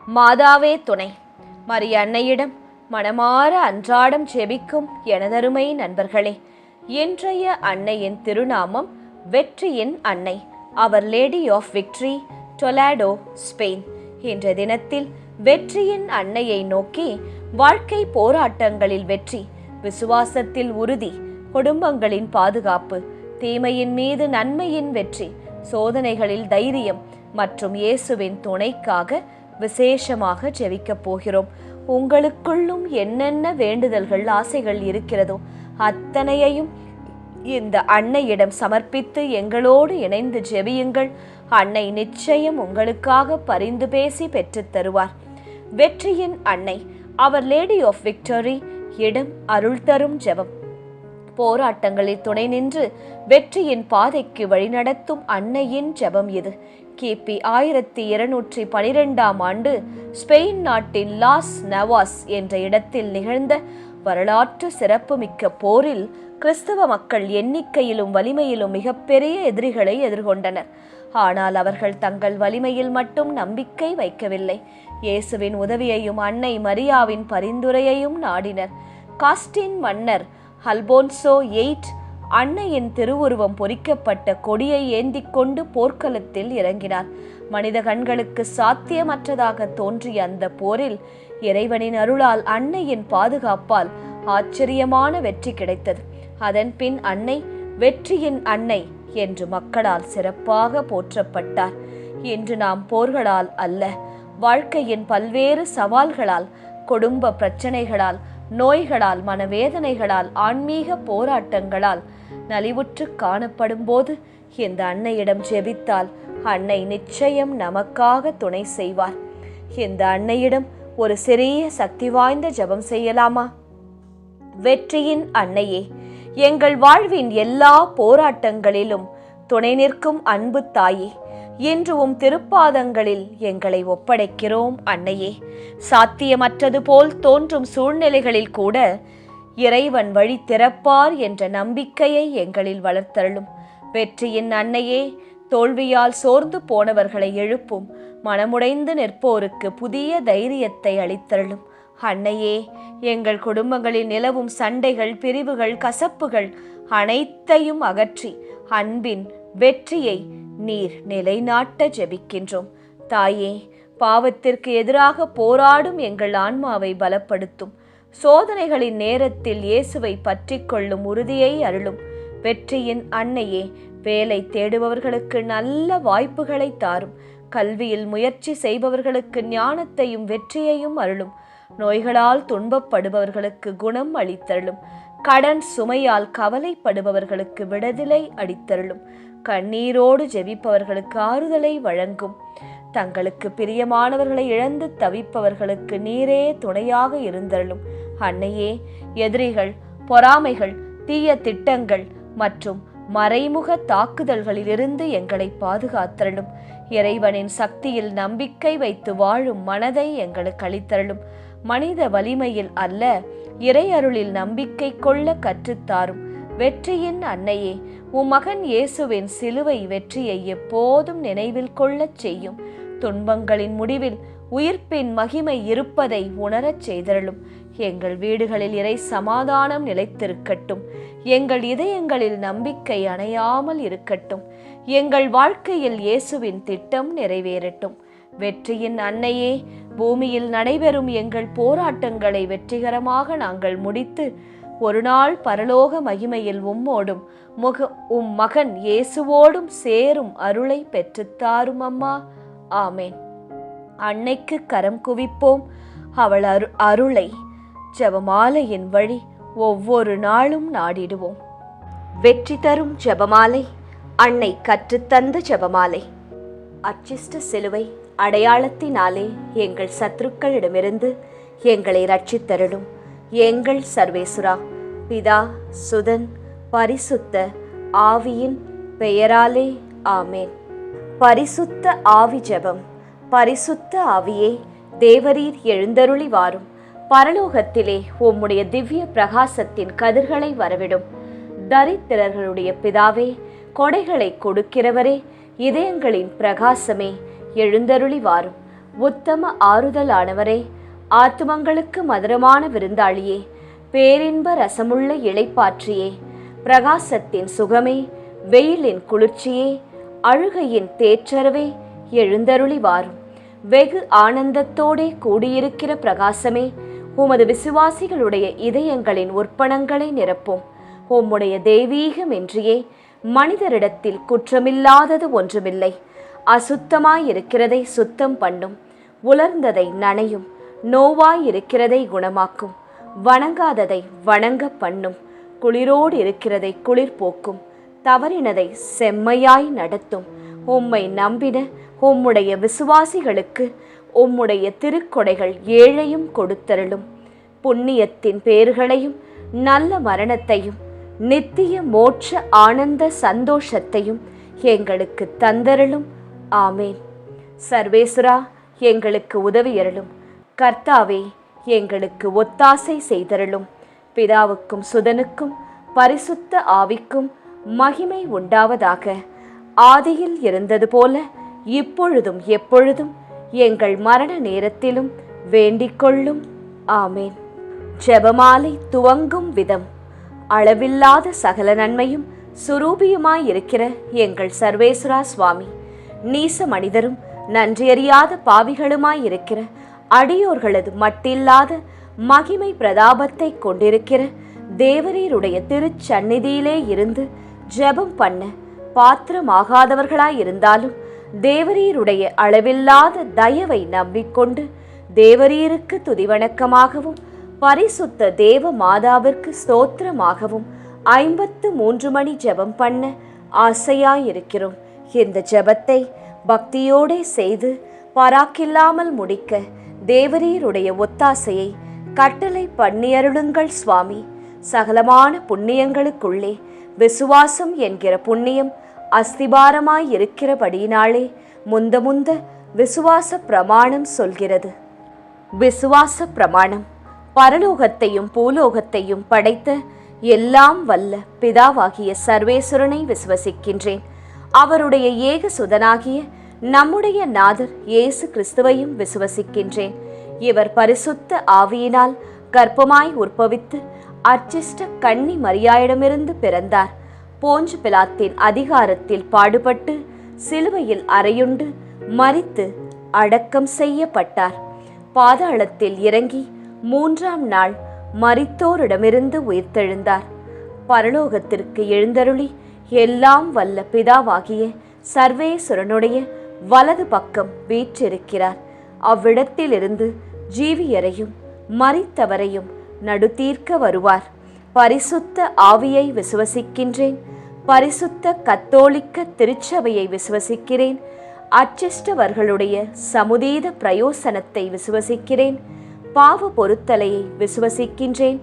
மாதாவே துணை. மரிய அன்னையிடம் மனமாற அன்றாடம் ஜெபிக்கும் எனதருமை நண்பர்களே, இன்றைய அன்னையின் திருநாமம் வெற்றியின் அன்னை, அவர் லேடி ஆஃப் விக்டரி, டொலாடோ, ஸ்பெயின். இன்ற தினத்தில் வெற்றியின் அன்னையை நோக்கி வாழ்க்கை போராட்டங்களில் வெற்றி, விசுவாசத்தில் உறுதி, குடும்பங்களின் பாதுகாப்பு, தீமையின் மீது நன்மையின் வெற்றி, சோதனைகளில் தைரியம் மற்றும் இயேசுவின் துணைக்காக விசேஷமாக ஜெபிக்கப் போகிறோம். உங்களுக்குள்ளும் என்னென்ன வேண்டுதல்கள், ஆசைகள் இருக்கிறதோ அத்தனையையும் இந்த அன்னையிடம் சமர்ப்பித்து எங்களோடு இணைந்து ஜெபியுங்கள். அன்னை நிச்சயம் உங்களுக்காக பரிந்து பேசி பெற்றுத் தருவார். வெற்றியின் அன்னை, அவர் லேடி ஆஃப் விக்டரி, இடம் அருள் தரும் ஜெபம். போராட்டங்களில் துணை நின்று வெற்றியின் பாதைக்கு வழிநடத்தும் அன்னையின் ஜெபம் இது. கிபி 1212 ஸ்பெயின் நாட்டின் லாஸ் நவாஸ் என்ற இடத்தில் நிகழ்ந்த வரலாற்று சிறப்புமிக்க போரில் கிறிஸ்தவ மக்கள் எண்ணிக்கையிலும் வலிமையிலும் மிகப்பெரிய எதிரிகளை எதிர்கொண்டனர். ஆனால் அவர்கள் தங்கள் வலிமையில் மட்டும் நம்பிக்கை வைக்கவில்லை. இயேசுவின் உதவியையும் அன்னை மரியாவின் பரிந்துரையையும் நாடினர். காஸ்டின் மன்னர் அல்போன்சோ 8 அன்னையின் திருவுருவம் பொறிக்கப்பட்ட கொடியை ஏந்தி கொண்டு போர்க்களத்தில் இறங்கினார். மனித கண்களுக்கு சாத்தியமற்றதாக தோன்றிய அந்த போரில் இறைவனின் அருளால், அன்னையின் பாதுகாப்பால் ஆச்சரியமான வெற்றி கிடைத்தது. அதன் பின் அன்னை வெற்றியின் அன்னை என்று மக்களால் சிறப்பாக போற்றப்பட்டார். இன்று நாம் போர்களால் அல்ல, வாழ்க்கையின் பல்வேறு சவால்களால், குடும்ப பிரச்சனைகளால், நோய்களால், மனவேதனைகளால், ஆன்மீக போராட்டங்களால் நலிவுற்று காணப்படும் போது இந்த அன்னையிடம் ஜெபித்தால் அன்னை நிச்சயம் நமக்காக துணை செய்வார். இந்த அன்னையிடம் ஒரு சிறிய சக்தி வாய்ந்த ஜெபம் செய்யலாமா? வெற்றியின் அன்னையே, எங்கள் வாழ்வின் எல்லா போராட்டங்களிலும் துணை நிற்கும் அன்பு தாயே, இன்று உம் திருப்பாதங்களில் எங்களை ஒப்படைக்கிறோம். அன்னையே, சாத்தியமற்றது போல் தோன்றும் சூழ்நிலைகளில் கூட இறைவன் வழி திறப்பார் என்ற நம்பிக்கையை எங்களில் வளர்த்தருளும். வெற்றியின் அன்னையே, தோல்வியால் சோர்ந்து போனவர்களை எழுப்பும், மனமுடைந்து நிற்போருக்கு புதிய தைரியத்தை அளித்தருளும். அன்னையே, எங்கள் குடும்பங்களில் நிலவும் சண்டைகள், பிரிவுகள், கசப்புகள் அனைத்தையும் அகற்றி அன்பின் வெற்றியை நீர் நிலைநாட்ட ஜெபிக்கின்றோம். தாயே, பாவத்திற்கு எதிராக போராடும் எங்கள் ஆன்மாவை பலப்படுத்தும். சோதனைகளின் நேரத்தில் இயேசுவை பற்றி கொள்ளும் உறுதியை அருளும். வெற்றியின் அன்னையே, வேலை தேடுபவர்களுக்கு நல்ல வாய்ப்புகளை தாரும். கல்வியில் முயற்சி செய்பவர்களுக்கு ஞானத்தையும் வெற்றியையும் அருளும். நோய்களால் துன்பப்படுபவர்களுக்கு குணம் அளித்தருளும். கடன் சுமையால் கவலைப்படுபவர்களுக்கு விடுதலை அளித்தருளும். கண்ணீரோடு ஜெபிப்பவர்களுக்கு ஆறுதலை வழங்கும். தங்களுக்கு பிரியமானவர்களை இழந்து தவிப்பவர்களுக்கு நீரே துணையாக இருந்தருளும். அன்னையே, எதிரிகள், பொறாமைகள், தீய திட்டங்கள் மற்றும் மறைமுக தாக்குதல்களிலிருந்து எங்களை பாதுகாத்தருளும். இறைவனின் சக்தியில் நம்பிக்கை வைத்து வாழும் மனதை எங்களுக்கு அளித்தருளும். மனித வலிமையில் அல்ல, இறை அருளில் நம்பிக்கை கொள்ள கற்றுத்தாரும். வெற்றியின் அன்னையே, உம் மகன் இயேசுவின் சிலுவை வெற்றியை எப்போதும் நினைவில் கொள்ளச் செய்யும். துன்பங்களின் முடிவில் உயிர்ப்பின் மகிமை இருப்பதை உணரச் செய்தருளும். எங்கள் வீடுகளில் இறை சமாதானம் நிலைத்திருக்கட்டும். எங்கள் இதயங்களில் நம்பிக்கை அணையாமல் இருக்கட்டும். எங்கள் வாழ்க்கையில் இயேசுவின் திட்டம் நிறைவேறட்டும். வெற்றியின் அன்னையே, பூமியில் நடைபெறும் எங்கள் போராட்டங்களை வெற்றிகரமாக நாங்கள் முடித்து ஒரு நாள் பரலோக மகிமையில் உம்மோடும் உம் மகன் இயேசுவோடும் சேரும் அருளை பெற்றுத்தாரும் அம்மா. ஆமேன். அன்னைக்கு கரம் குவிப்போம். அவள் அருளை ஜெபமாலையின் வழி ஒவ்வொரு நாளும் நாடிடுவோம். வெற்றி தரும் ஜெபமாலை, அன்னை கற்றுத்தந்த ஜெபமாலை. அச்சிஷ்ட சிலுவை அடையாளத்தினாலே எங்கள் சத்துருக்களிடமிருந்து எங்களை ரட்சித்தருளும். எங்கள் சர்வேசுரா, பிதா, சுதன், பரிசுத்த ஆவியின் பெயராலே ஆமேன். பரிசுத்த ஆவி ஜெபம். பரிசுத்த ஆவியே, தேவரீர் எழுந்தருளி வாரும். பரலோகத்திலே உம்முடைய திவ்ய பிரகாசத்தின் கதிர்களை வரவிடும். தரித்திரர்களுடைய பிதாவே, கொடைகளை கொடுக்கிறவரே, இதயங்களின் பிரகாசமே, எழுந்தருளி வாரும். உத்தம ஆறுதலானவரே, ஆத்துமங்களுக்கு மதுரமான விருந்தாளியே, பேரின்ப ரசமுள்ள இளைப்பாற்றியே, பிரகாசத்தின் சுகமே, வெயிலின் குளிர்ச்சியே, அழுகையின் தேற்றரவே, எழுந்தருளி வாரும். வெகு ஆனந்தத்தோடே கூடியிருக்கிற பிரகாசமே, உமது விசுவாசிகளுடைய இதயங்களின் உற்பணங்களை நிரப்பும். உம்முடைய தெய்வீகமின்றியே மனிதரிடத்தில் குற்றமில்லாதது ஒன்றுமில்லை. அசுத்தமாயிருக்கிறதை சுத்தம் பண்ணும், உலர்ந்ததை நனையும், நோவாயிருக்கிறதை குணமாக்கும், வணங்காததை வணங்க பண்ணும், குளிரோடு இருக்கிறதை குளிர் போக்கும், தவறினதை செம்மையாய் நடத்தும். உம்மை நம்பின உம்முடைய விசுவாசிகளுக்கு உம்முடைய திருக்கொடைகள் ஏழையும் கொடுத்தருளும். புண்ணியத்தின் பேர்களையும் நல்ல மரணத்தையும் நித்திய மோட்ச ஆனந்த சந்தோஷத்தையும் எங்களுக்கு தந்தருளும். ஆமேன். சர்வேசுரா, எங்களுக்கு உதவியருளும். கர்த்தாவே, எங்களுக்கு ஒத்தாசை செய்தருளும். பிதாவுக்கும் சுதனுக்கும் பரிசுத்த ஆவிக்கும் மகிமை உண்டாவதாக. ஆதியில் இருந்தது போல இப்பொழுதும் எப்பொழுதும் எங்கள் மரண நேரத்திலும் வேண்டிக்கொள்ளும். ஆமேன். ஜெபமாலை துவங்கும் விதம். அளவில்லாத சகல நன்மையும் சுரூபியுமாயிருக்கிற எங்கள் சர்வேஸ்வரா சுவாமி, நீச மனிதரும் நன்றியறியாத பாவிகளுமாயிருக்கிற அடியோர்களது மட்டில்லாத மகிமை பிரதாபத்தை கொண்டிருக்கிற தேவரீருடைய திருச்சந்நிதியிலே இருந்து ஜெபம் பண்ண பாத்திரமாகாதவர்களாயிருந்தாலும் தேவரீருடைய அளவில்லாத தயவை நம்பிக்கொண்டு தேவரீருக்கு துதிவணக்கமாகவும் பரிசுத்த தேவ மாதாவிற்கு ஸ்தோத்திரமாகவும் 53 மணி ஜெபம் பண்ண ஆசையாயிருக்கிறோம். இந்த ஜெபத்தை பக்தியோடே செய்து பராக்கில்லாமல் முடிக்க தேவரீருடைய ஒத்தாசையை கட்டளை பண்ணியருளுங்கள் சுவாமி. சகலமான புண்ணியங்களுக்குள்ளே விசுவாசம் என்கிற புண்ணியம் அஸ்திபாரமாயிருக்கிறபடியினாலே முந்த விசுவாச பிரமாணம் சொல்கிறது. விசுவாச பிரமாணம். பரலோகத்தையும் பூலோகத்தையும் படைத்த எல்லாம் வல்ல பிதாவாகிய சர்வேஸ்வரனை விசுவசிக்கின்றேன். அவருடைய ஏக சுதனாகிய நம்முடைய நாதர் இயேசு கிறிஸ்துவையும் விசுவசிக்கின்றேன். இவர் பரிசுத்த ஆவியினால் கர்ப்பமாய் உற்பவித்து அர்ச்சிஷ்ட கன்னி மரியாயிடமிருந்து பிறந்தார். போஞ்சு பிலாத்தின் அதிகாரத்தில் பாடுபட்டு சிலுவையில் அறையுண்டு மரித்து அடக்கம் செய்யப்பட்டார். பாதாளத்தில் இறங்கி 3ஆம் நாள் மரித்தோரிடமிருந்து உயிர்த்தெழுந்தார். பரலோகத்திற்கு எழுந்தருளி எல்லாம் வல்ல பிதாவாகிய சர்வேஸ்வரனுடைய வலது பக்கம் வீற்றிருக்கிறார். அவ்விடத்திலிருந்து ஜீவியரையும் மரித்தவரையும் நடுதீர்க்க வருவார். பரிசுத்த ஆவியை விசுவசிக்கின்றேன். பரிசுத்த கத்தோலிக்க திருச்சபையை விசுவசிக்கிறேன். அச்சிஷ்டவர்களுடைய சமுதீத பிரயோசனத்தை விசுவசிக்கிறேன். பாவ பொருத்தலையை விசுவசிக்கின்றேன்.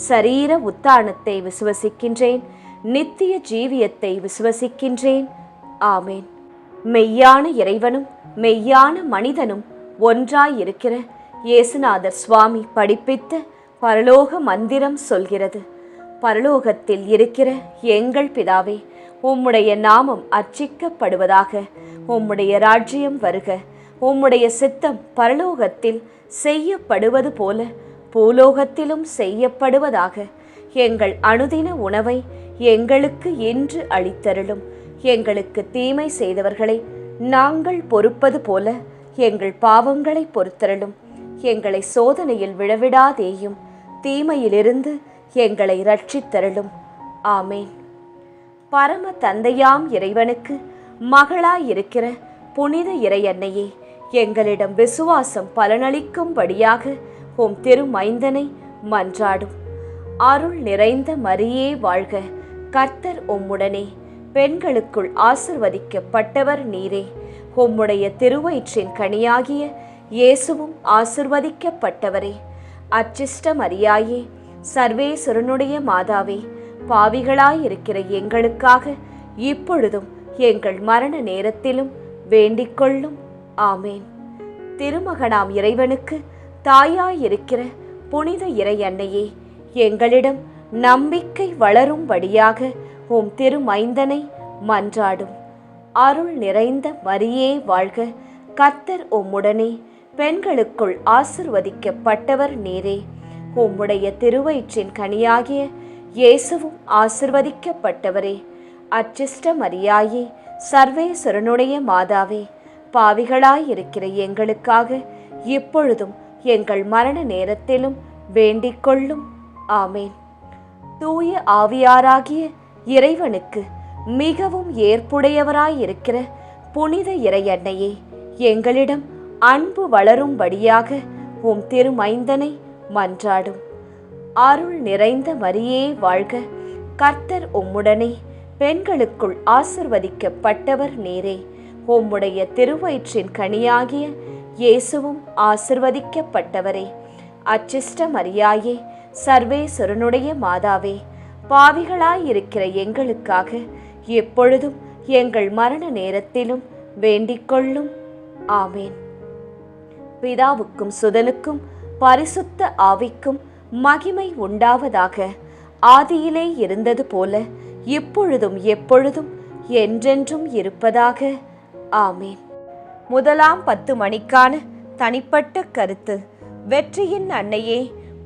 சரீர உத்தானத்தை விசுவசிக்கின்றேன். நித்திய ஜீவியத்தை விசுவசிக்கின்றேன். ஆமேன். மெய்யான இறைவனும் மெய்யான மனிதனும் ஒன்றாயிருக்கிற இயேசுநாதர் சுவாமி படிப்பித்த பரலோக மந்திரம் சொல்கிறது. பரலோகத்தில் இருக்கிற எங்கள் பிதாவே, உம்முடைய நாமம் அர்ச்சிக்கப்படுவதாக. உம்முடைய ராஜ்யம் வருக. உம்முடைய சித்தம் பரலோகத்தில் செய்யப்படுவது போல பூலோகத்திலும் செய்யப்படுவதாக. எங்கள் அனுதின உணவை எங்களுக்கு இன்று அளித்தருளும். எங்களுக்கு தீமை செய்தவர்களை நாங்கள் பொறுப்பது போல எங்கள் பாவங்களை பொறுத்தருளும். எங்களை சோதனையில் விழவிடாதேயும், தீமையிலிருந்து எங்களை இரட்சித்தருளும். ஆமேன். பரம தந்தையாம் இறைவனுக்கு மகளாயிருக்கிற புனித இறையன்னையே, எங்களிடம் விசுவாசம் பலனளிக்கும்படியாக உம் திருமைந்தனை மன்றாடும். அருள் நிறைந்த மரியே வாழ்க. கர்த்தர் உம்முடனே. பெண்களுக்குள் ஆசிர்வதிக்கப்பட்டவர் நீரே. உம்முடைய திருவயிற்றின் கனியாகிய இயேசுவும் ஆசிர்வதிக்கப்பட்டவரே. அச்சிஷ்ட மரியாயே, சர்வேஸ்வரனுடைய மாதாவே, பாவிகளாயிருக்கிற எங்களுக்காக இப்பொழுதும் எங்கள் மரண நேரத்திலும் வேண்டிக்கொள்ளும். ஆமேன். திருமகனாம் இறைவனுக்கு தாயாயிருக்கிற புனித இறை அன்னையே, எங்களிடம் நம்பிக்கை வளரும்படியாக உம் திருமைந்தனை மன்றாடும். அருள் நிறைந்த மரியே வாழ்க. கர்த்தர் உம்முடனே. பெண்களுக்குள் ஆசிர்வதிக்கப்பட்டவர் நீரே. உம்முடைய திருவயிற்றின் கனியாகிய இயேசுவும் ஆசிர்வதிக்கப்பட்டவரே. அச்சிஷ்ட மரியாயே, சர்வேஸ்வரனுடைய மாதாவே, பாவிகளாயிருக்கிற எங்களுக்காக இப்பொழுதும் எங்கள் மரண நேரத்திலும் வேண்டிக் கொள்ளும். ஆமேன். தூய ஆவியாராகிய இறைவனுக்கு மிகவும் ஏற்புடையவராயிருக்கிற புனித இறையன்னையே, எங்களிடம் அன்பு வளரும்படியாக உம் திருமைந்தனை மன்றாடும். அருள் நிறைந்த மரியே வாழ்க, கர்த்தர் உம்முடனே, பெண்களுக்குள் ஆசிர்வதிக்கப்பட்டவர் நீரே. உம்முடைய திருவயிற்றின் கனியாகிய இயேசுவும் ஆசிர்வதிக்கப்பட்டவரே. அச்சிஷ்ட மரியாயே, சர்வேஸ்வரனுடைய மாதாவே, பாவிகளாயிருக்கிற எங்களுக்காக எப்பொழுதும் எங்கள் மரண நேரத்திலும் வேண்டிக் கொள்ளும். ஆமேன். பிதாவுக்கும் சுதனுக்கும் பரிசுத்த ஆவிக்கும் மகிமை உண்டாவதாக. ஆதியிலே இருந்தது போல இப்பொழுதும் எப்பொழுதும் என்றென்றும் இருப்பதாக. ஆமேன். முதலாம் 10 மணிக்கான தனிப்பட்ட கருத்து. வெற்றியின் அன்னையே,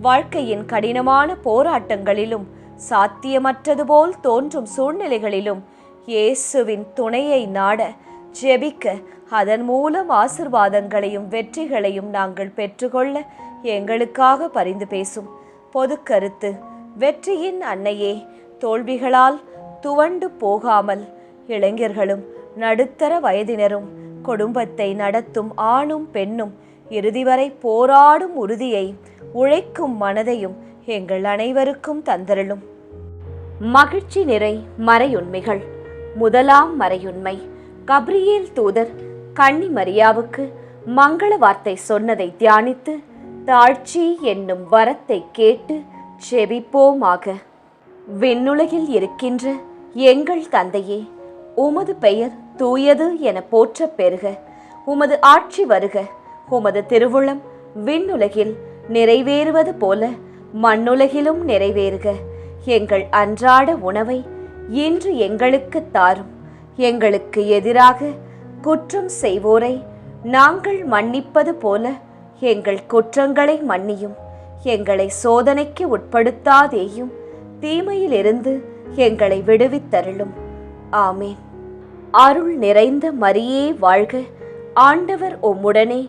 வாழ்க்கையின் கடினமான போராட்டங்களிலும் சாத்தியமற்றது போல் தோன்றும் சூழ்நிலைகளிலும் இயேசுவின் துணையை நாட, ஜெபிக்க, அதன் மூலம் ஆசிர்வாதங்களையும் வெற்றிகளையும் நாங்கள் பெற்றுக்கொள்ள எங்களுக்காக பரிந்து பேசும். பொது கருத்து. வெற்றியின் அன்னையே, தோல்விகளால் துவண்டு போகாமல் இளைஞர்களும் நடுத்தர வயதினரும் குடும்பத்தை நடத்தும் ஆணும் பெண்ணும் இறுதி வரை போராடும் உறுதியை, உழைக்கும் மனதையும் எங்கள் அனைவருக்கும் தந்தருளும். மகிழ்ச்சி நிறை மறையுண்மைகள். முதலாம் மறையுண்மை. கப்ரியேல் தூதர் கன்னி மரியாவுக்கு மங்கள வார்த்தை சொன்னதை தியானித்து தாழ்ச்சி என்னும் வரத்தை கேட்டு செபிப்போமாக. விண்ணுலகில் இருக்கின்ற எங்கள் தந்தையே, உமது பெயர் தூயது என போற்றப் பெறுக. உமது ஆட்சி வருக. உமது திருவுளம் விண்ணுலகில் நிறைவேறுவது போல மண்ணுலகிலும் நிறைவேறுக. எங்கள் அன்றாட உணவை இன்று எங்களுக்கு தாரும். எங்களுக்கு எதிராக குற்றம் செய்வோரை நாங்கள் மன்னிப்பது போல எங்கள் குற்றங்களை மன்னியும். எங்களை சோதனைக்கு உட்படுத்தாதேயும், தீமையிலிருந்து எங்களை விடுவித்தருளும். ஆமேன். அருள் நிறைந்த மரியே வாழ்க, ஆண்டவர் உம்முடனே,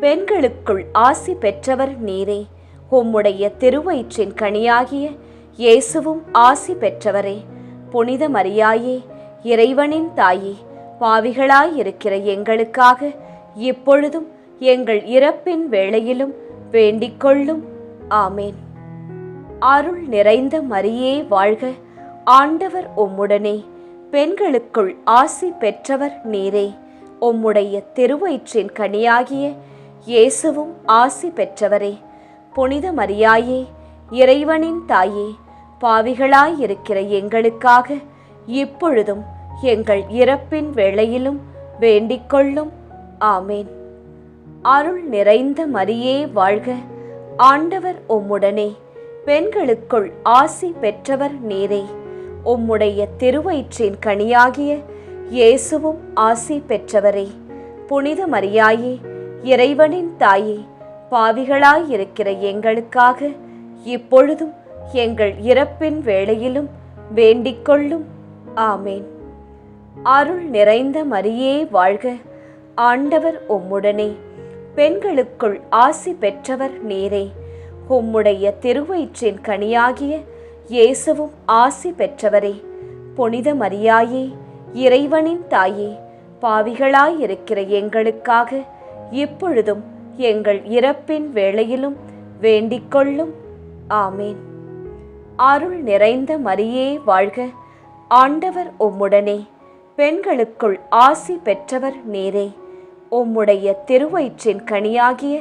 பெண்களுக்குள் ஆசி பெற்றவர் நீரே. உம்முடைய திருவயிற்றின் கனியாகிய இயேசுவும் ஆசி பெற்றவரே. புனித மரியாயே, இறைவனின் தாயே, பாவிகளாயிருக்கிற எங்களுக்காக இப்பொழுதும் எங்கள் இறப்பின் வேளையிலும் வேண்டிக் கொள்ளும். ஆமேன். அருள் நிறைந்த மரியே வாழ்க, ஆண்டவர் உம்முடனே, பெண்களுக்குள் ஆசி பெற்றவர் நீரே. உம்முடைய திருவயிற்றின் கனியாகிய இயேசுவும் ஆசி பெற்றவரே. புனித மரியாயே, இறைவனின் தாயே, பாவிகளாயிருக்கிற எங்களுக்காக இப்பொழுதும் எங்கள் இறப்பின் வேளையிலும் வேண்டிக் கொள்ளும். ஆமேன். அருள் நிறைந்த மரியே வாழ்க, ஆண்டவர் உம்முடனே, பெண்களுக்குள் ஆசி பெற்றவர் நீரே. உம்முடைய திருவயிற்றின் கனியாகிய இயேசுவும் ஆசி பெற்றவரே. புனித மரியாயே, இறைவனின் தாயே, பாவிகளாயிருக்கிற எங்களுக்காக இப்பொழுதும் எங்கள் இறப்பின் வேளையிலும் வேண்டிக் கொள்ளும். ஆமேன். அருள் நிறைந்த மரியே வாழ்க, ஆண்டவர் உம்முடனே, பெண்களுக்குள் ஆசி பெற்றவர் நீரே. உம்முடைய திருவயிற்றின் கனியாகிய இயேசுவும் ஆசி பெற்றவரே. புனித மரியாயே, இறைவனின் தாயே, பாவிகளாயிருக்கிற எங்களுக்காக இப்பொழுதும் எங்கள் இறப்பின் வேளையிலும் வேண்டிக் கொள்ளும். ஆமேன். அருள் நிறைந்த மரியே வாழ்க, ஆண்டவர் உம்முடனே, பெண்களுக்குள் ஆசி பெற்றவர் நீரே. உம்முடைய திருவயிற்றின் கனியாகிய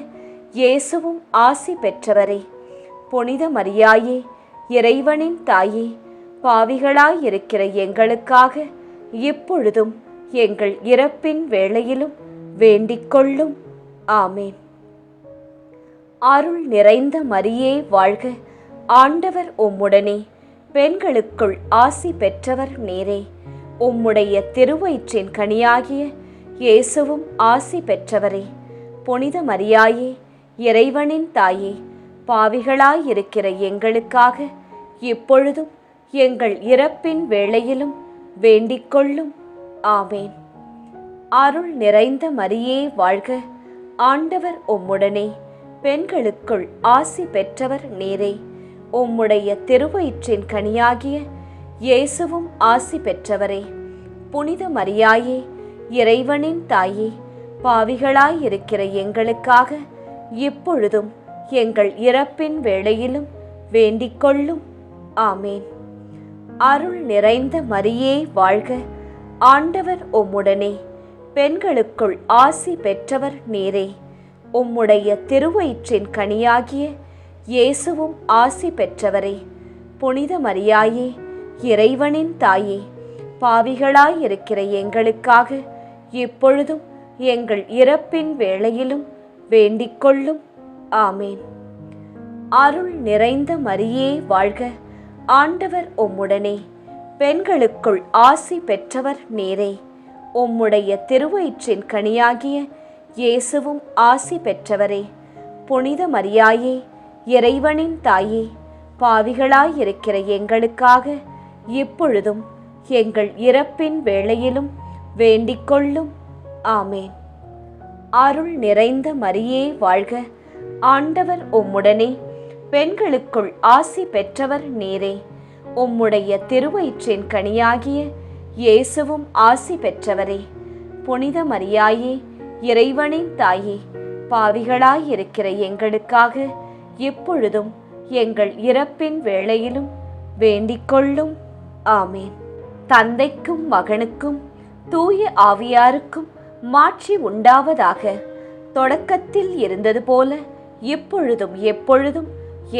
இயேசுவும் ஆசி பெற்றவரே. புனித மரியாயே, இறைவனின் தாயே, பாவிகளாயிருக்கிற எங்களுக்காக இப்பொழுதும் எங்கள் இறப்பின் வேளையிலும் வேண்டிக் கொள்ளும். ஆமேன். அருள் நிறைந்த மரியே வாழ்க, ஆண்டவர் உம்முடனே, பெண்களுக்குள் ஆசி பெற்றவர் நீரே. உம்முடைய திருவயிற்றின் கனியாகிய இயேசுவும் ஆசி பெற்றவரே. புனித மரியாயே, இறைவனின் தாயே, பாவிகளாயிருக்கிற எங்களுக்காக இப்பொழுதும் எங்கள் இறப்பின் வேளையிலும் வேண்டிக்கொள்ளும். ஆமேன். அருள் நிறைந்த மரியே வாழ்க, ஆண்டவர் உம்முடனே, பெண்களுக்குள் ஆசி பெற்றவர் நீரே. உம்முடைய திருவயிற்றின் கனியாகிய இயேசுவும் ஆசி பெற்றவரே. புனித மரியாயே, இறைவனின் தாயே, பாவிகளாயிருக்கிற எங்களுக்காக இப்பொழுதும் எங்கள் இறப்பின் வேளையிலும் வேண்டிக்கொள்ளும். ஆமேன். அருள் நிறைந்த மரியே வாழ்க, ஆண்டவர் உம்முடனே, பெண்களுக்குள் ஆசி பெற்றவர் நீரே. உம்முடைய திருவயிற்றின் கனியாகிய இயேசுவும் ஆசி பெற்றவரே. புனித மரியாயே, இறைவனின் தாயே, பாவிகளாயிருக்கிற எங்களுக்காக இப்பொழுதும் எங்கள் இறப்பின் வேளையிலும் வேண்டிக்கொள்ளும். ஆமேன். அருள் நிறைந்த மரியே வாழ்க, ஆண்டவர் உம்முடனே, பெண்களுக்குள் ஆசி பெற்றவர் நீரே. உம்முடைய திருவயிற்றின் கனியாகிய இயேசுவும் ஆசி பெற்றவரே. புனித மரியாயே, இறைவனின் தாயே, பாவிகளாயிருக்கிற எங்களுக்காக இப்பொழுதும் எங்கள் இறப்பின் வேளையிலும் வேண்டிக்கொள்ளும். ஆமேன். அருள் நிறைந்த மரியே வாழ்க, ஆண்டவர் உம்முடனே, பெண்களுக்குள் ஆசி பெற்றவர் நீரே. உம்முடைய திருவயிற்றின் கனியாகிய இயேசுவும் ஆசி பெற்றவரே. புனித மரியாயே, இறைவனின் தாயே, பாவிகளாயிருக்கிற எங்களுக்காக இப்பொழுதும் எங்கள் இறப்பின் வேளையிலும் வேண்டிக்கொள்ளும். ஆமேன். தந்தைக்கும் மகனுக்கும் தூய ஆவியாருக்கும் மாட்சி உண்டாவதாக. தொடக்கத்தில் இருந்தது போல இப்பொழுதும் எப்பொழுதும்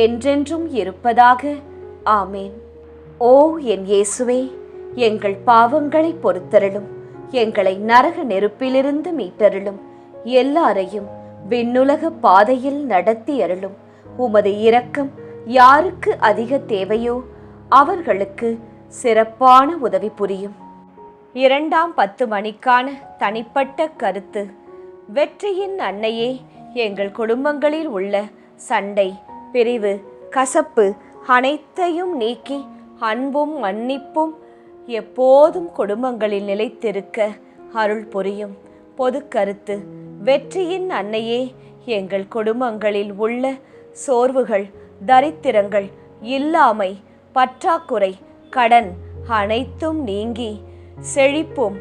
என்றென்றும் இருப்பதாக. ஆமேன். ஓ என் இயேசுவே, எங்கள் பாவங்களை பொறுத்தருளும், எங்களை நரக நெருப்பிலிருந்து மீட்டருளும், எல்லாரையும் விண்ணுலக பாதையில் நடத்தி அருளும். உமது இரக்கம் யாருக்கு அதிக தேவையோ அவர்களுக்கு சிறப்பான உதவி புரியும். 2ஆம் 10 மணிக்கான தனிப்பட்ட கருத்து. வெற்றியின் அன்னையே, எங்கள் குடும்பங்களில் உள்ள சண்டை, பிரிவு, கசப்பு அனைத்தையும் நீக்கி அன்பும் மன்னிப்பும் எப்போதும் குடும்பங்களில் நிலைத்திருக்க அருள் புரியும். பொது கருத்து. வெற்றியின் அன்னையே, எங்கள் குடும்பங்களில் உள்ள சோர்வுகள், தரித்திரங்கள், இல்லாமை, பற்றாக்குறை, கடன் அனைத்தும் நீங்கி செழிப்பும்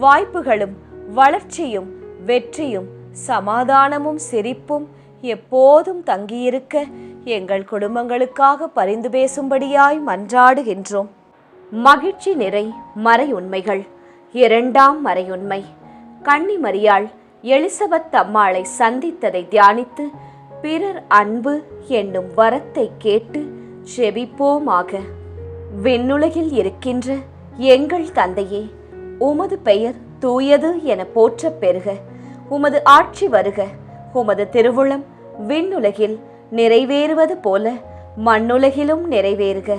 வாய்ப்புகளும் வளர்ச்சியும் வெற்றியும் சமாதானமும் சிரிப்பும் எப்போதும் தங்கியிருக்க எங்கள் குடும்பங்களுக்காக பரிந்து பேசும்படியாய் மன்றாடுகின்றோம். மகிழ்ச்சி நிறை மறையுண்மைகள். 2ஆம் மறையுண்மை. கன்னி மரியாள் எலிசபெத் அம்மாளை சந்தித்ததை தியானித்து பிறர் அன்பு என்னும் வரத்தை கேட்டு செபிப்போமாக. விண்ணுலகில் இருக்கின்ற எங்கள் தந்தையே, உமது பெயர் தூயது என போற்றப் பெறுக. உமது ஆட்சி வருக. உமது திருவுளம் விண்ணுலகில் நிறைவேறுவது போல மண்ணுலகிலும் நிறைவேறுக.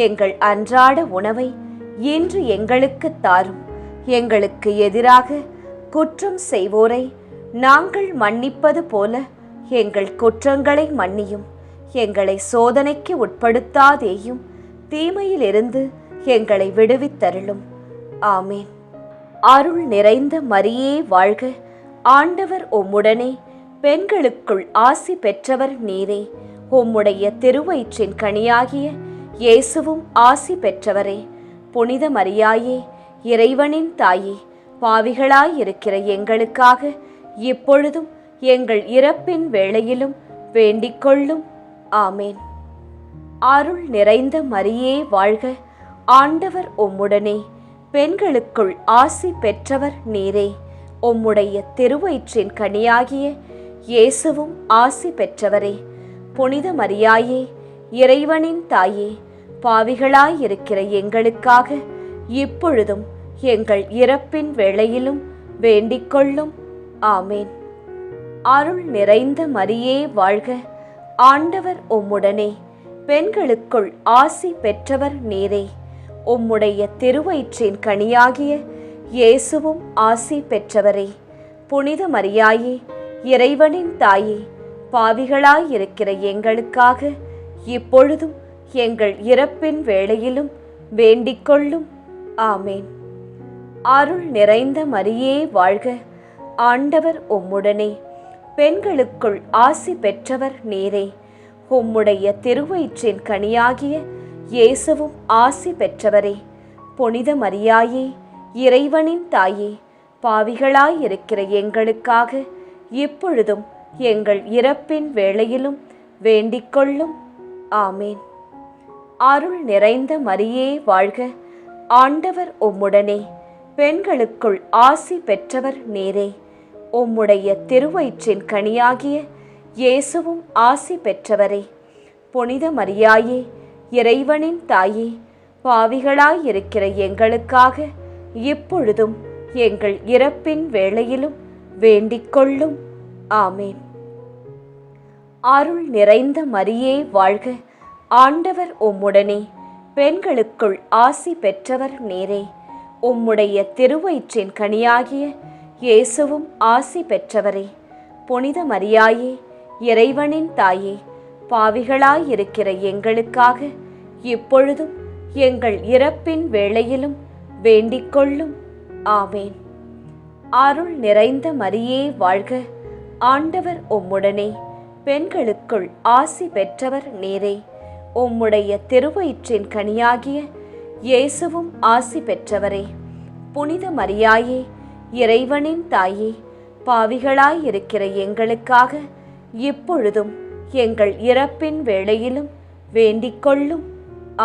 எங்கள் அன்றாட உணவை இன்று எங்களுக்கு தாரும். எங்களுக்கு எதிராக குற்றம் செய்வோரை நாங்கள் மன்னிப்பது போல எங்கள் குற்றங்களை மன்னியும். எங்களை சோதனைக்கு உட்படுத்தாதேயும், தீமையிலிருந்து எங்களை விடுவித்தருளும். ஆமேன். அருள் நிறைந்த மரியே வாழ்க, ஆண்டவர் உம்முடனே, பெண்களுக்குள் ஆசி பெற்றவர் நீரே. உம்முடைய திருவயிற்றின் கனியாகிய இயேசுவும் ஆசி பெற்றவரே. புனித மரியாயே, இறைவனின் தாயே, பாவிகளாயிருக்கிற எங்களுக்காக இப்பொழுதும் எங்கள் இறப்பின் வேளையிலும் வேண்டிக்கொள்ளும். ஆமேன். அருள் நிறைந்த மரியே வாழ்க, ஆண்டவர் உம்முடனே, பெண்களுக்குள் ஆசி பெற்றவர் நீரே. உம்முடைய திருவயிற்றின் கனியாகிய இயேசுவும் ஆசி பெற்றவரே. புனித மரியாயே, இறைவனின் தாயே, பாவிகளாயிருக்கிற எங்களுக்காக இப்பொழுதும் எங்கள் இறப்பின் வேளையிலும் வேண்டிக்கொள்ளும். ஆமேன். அருள் நிறைந்த மரியே வாழ்க, ஆண்டவர் உம்முடனே, பெண்களுக்குள் ஆசி பெற்றவர் நீரே. உம்முடைய திருவயிற்றின் கனியாகிய இயேசுவும் ஆசி பெற்றவரே. புனித மரியாயே, இறைவனின் தாயே, பாவிகளாயிருக்கிற எங்களுக்காக இப்பொழுதும் எங்கள் இறப்பின் வேளையிலும் வேண்டிக்கொள்ளும். ஆமேன். அருள் நிறைந்த மரியே வாழ்க, ஆண்டவர் உம்முடனே, பெண்களுக்குள் ஆசி பெற்றவர் நீரே. உம்முடைய திருவயிற்றின் கனியாகிய இயேசுவும் ஆசி பெற்றவரே. புனித மரியாயே, இறைவனின் தாயே, பாவிகளாயிருக்கிற எங்களுக்காக இப்பொழுதும் எங்கள் இறப்பின் வேளையிலும் வேண்டிக்கொள்ளும். ஆமேன். அருள் நிறைந்த மரியே வாழ்க, ஆண்டவர் உம்முடனே, பெண்களுக்குள் ஆசி பெற்றவர் நீரே. உம்முடைய திருவயிற்றின் கனியாகிய இயேசுவும் ஆசி பெற்றவரே. புனித மரியாயே, இறைவனின் தாயே, பாவிகளாயிருக்கிற எங்களுக்காக இப்பொழுதும் எங்கள் இறப்பின் வேளையிலும் வேண்டிக்கொள்ளும். ஆமேன். அருள் நிறைந்த மரியே வாழ்க, ஆண்டவர் உம்முடனே, பெண்களுக்குள் ஆசி பெற்றவர் நீரே. உம்முடைய திருவயிற்றின் கனியாகிய இயேசுவும் ஆசி பெற்றவரே. புனித மரியாயே, இறைவனின் தாயே, பாவிகளாயிருக்கிற எங்களுக்காக இப்பொழுதும் எங்கள் இறப்பின் வேளையிலும் வேண்டிக்கொள்ளும். ஆமேன். அருள் நிறைந்த மரியே வாழ்க, ஆண்டவர் உம்முடனே, பெண்களுக்குள் ஆசி பெற்றவர் நீரே. உம்முடைய திருவயிற்றின் கனியாகிய இயேசுவும் ஆசி பெற்றவரே. புனித மரியாயே, இறைவனின் தாயே, பாவிகளாயிருக்கிற எங்களுக்காக இப்பொழுதும் எங்கள் இறப்பின் வேளையிலும் வேண்டிக்கொள்ளும்.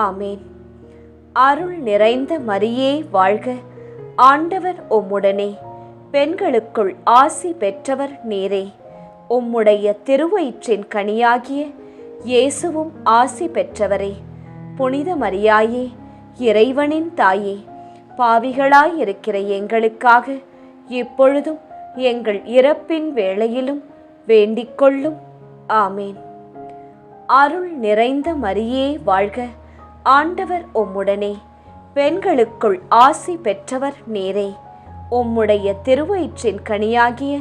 ஆமேன். அருள் நிறைந்த மரியே வாழ்க, ஆண்டவர் உம்முடனே, பெண்களுக்குள் ஆசி பெற்றவர் நீரே. உம்முடைய திருவயிற்றின் கனியாகிய இயேசுவும் ஆசி பெற்றவரே. புனித மரியாயே, இறைவனின் தாயே, பாவிகளாயிருக்கிற எங்களுக்காக இப்பொழுதும் எங்கள் இறப்பின் வேளையிலும் வேண்டிக்கொள்ளும். ஆமேன். அருள் நிறைந்த மரியே வாழ்க, ஆண்டவர் உம்முடனே, பெண்களுக்குள் ஆசி பெற்றவர் நீரே. உம்முடைய திருவயிற்றின் கனியாகிய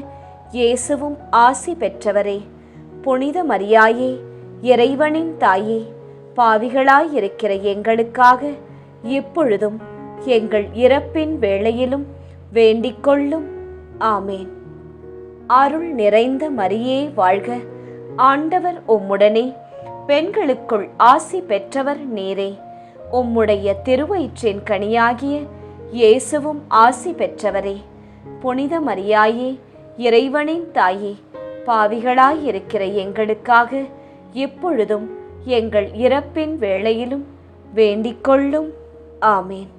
இயேசுவும் ஆசி பெற்றவரே. புனித மரியாயே, இறைவனின் தாயே, பாவிகளாயிருக்கிற எங்களுக்காக இப்பொழுதும் எங்கள் இறப்பின் வேளையிலும் வேண்டிக்கொள்ளும். ஆமேன். அருள் நிறைந்த மரியே வாழ்க, ஆண்டவர் உம்முடனே, பெண்களுக்குள் ஆசி பெற்றவர் நீரே. உம்முடைய திருவயிற்றின் கனியாகிய இயேசுவும் ஆசி பெற்றவரே. புனித மரியாயே, இறைவனின் தாயே, பாவிகளாயிருக்கிற எங்களுக்காக இப்பொழுதும் எங்கள் இறப்பின் வேளையிலும் வேண்டிக்கொள்ளும். ஆமேன்.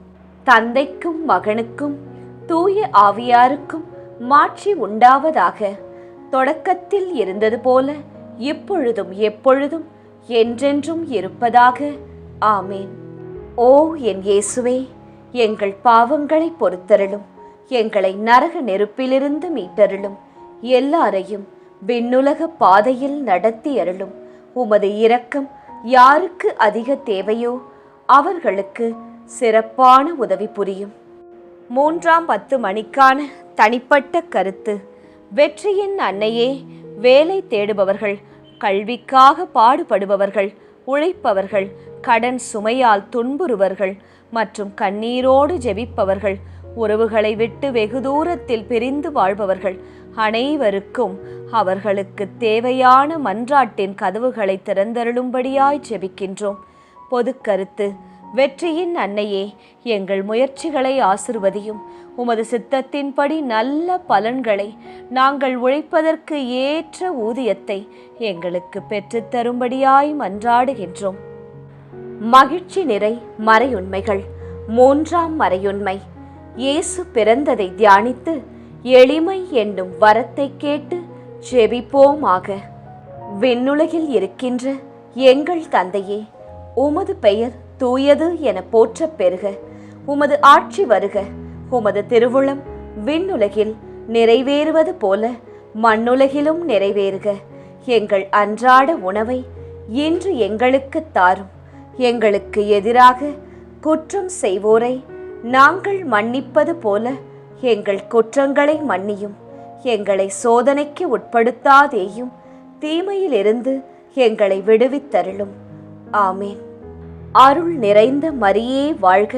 தந்தைக்கும் மகனுக்கும் தூய ஆவியாருக்கும் மாட்சி உண்டாவதாக. தொடக்கத்தில் இருந்தது போல இப்பொழுதும் எப்பொழுதும் என்றென்றும் இருப்பதாக. ஆமேன். ஓ என் இயேசுவே, எங்கள் பாவங்களை பொறுத்தருளும், எங்களை நரக நெருப்பிலிருந்து மீட்டருளும், எல்லாரையும் விண்ணுலக பாதையில் நடத்தி அருளும். உமது இரக்கம் யாருக்கு அதிக தேவையோ அவர்களுக்கு சிறப்பான உதவி புரியும். 3 மணிக்கான தனிப்பட்ட கருத்து. வெற்றியின் அன்னையே, வேலை தேடுபவர்கள், கல்விக்காக பாடுபடுபவர்கள், உழைப்பவர்கள், கடன் சுமையால் துன்புறுவர்கள் மற்றும் கண்ணீரோடு ஜெபிப்பவர்கள், உறவுகளை விட்டு வெகு தூரத்தில் பிரிந்து வாழ்பவர்கள் அனைவருக்கும் அவர்களுக்கு தேவையான மன்றாட்டின் கதவுகளை திறந்தருளும்படியாய் ஜெபிக்கின்றோம். பொது கருத்து. வெற்றியின் அன்னையே, எங்கள் முயற்சிகளை ஆசிர்வதியும். உமது சித்தத்தின்படி நல்ல பலன்களை, நாங்கள் உழைப்பதற்கு ஏற்ற ஊதியத்தை எங்களுக்கு பெற்றுத்தரும்படியாய் மன்றாடுகின்றோம். மகிழ்ச்சி நிறை மறையுண்மைகள். 3ஆம் மறையுண்மை. இயேசு பிறந்ததை தியானித்து எளிமை என்னும் வரத்தை கேட்டு ஜெபிப்போமாக. விண்ணுலகில் இருக்கின்ற எங்கள் தந்தையே, உமது பெயர் தூயது என போற்றப் பெறுக. உமது ஆட்சி வருக. உமது திருவுளம் விண்ணுலகில் நிறைவேறுவது போல மண்ணுலகிலும் நிறைவேறுக. எங்கள் அன்றாட உணவை இன்று எங்களுக்கு தாரும். எங்களுக்கு எதிராக குற்றம் செய்வோரை நாங்கள் மன்னிப்பது போல எங்கள் குற்றங்களை மன்னியும். எங்களை சோதனைக்கு உட்படுத்தாதேயும், தீமையிலிருந்து எங்களை விடுவித்தருளும். ஆமேன். அருள் நிறைந்த மரியே வாழ்க,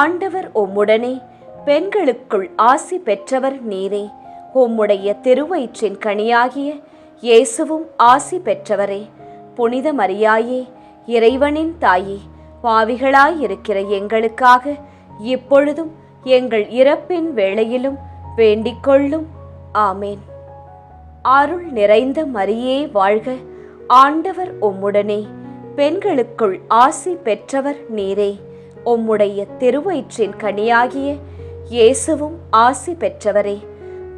ஆண்டவர் உம்முடனே, பெண்களுக்குள் ஆசி பெற்றவர் நீரே. உம்முடைய திருவயிற்றின் கனியாகிய இயேசுவும் ஆசி பெற்றவரே. புனித மரியாயே, இறைவனின் தாயே, பாவிகளாயிருக்கிற எங்களுக்காக இப்பொழுதும் எங்கள் இறப்பின் வேளையிலும் வேண்டிக்கொள்ளும். ஆமேன். அருள் நிறைந்த மரியே வாழ்க, ஆண்டவர் உம்முடனே, பெண்களுக்குள் ஆசி பெற்றவர் நீரே. உம்முடைய திருவயிற்றின் கனியாகிய இயேசுவும் ஆசி பெற்றவரே.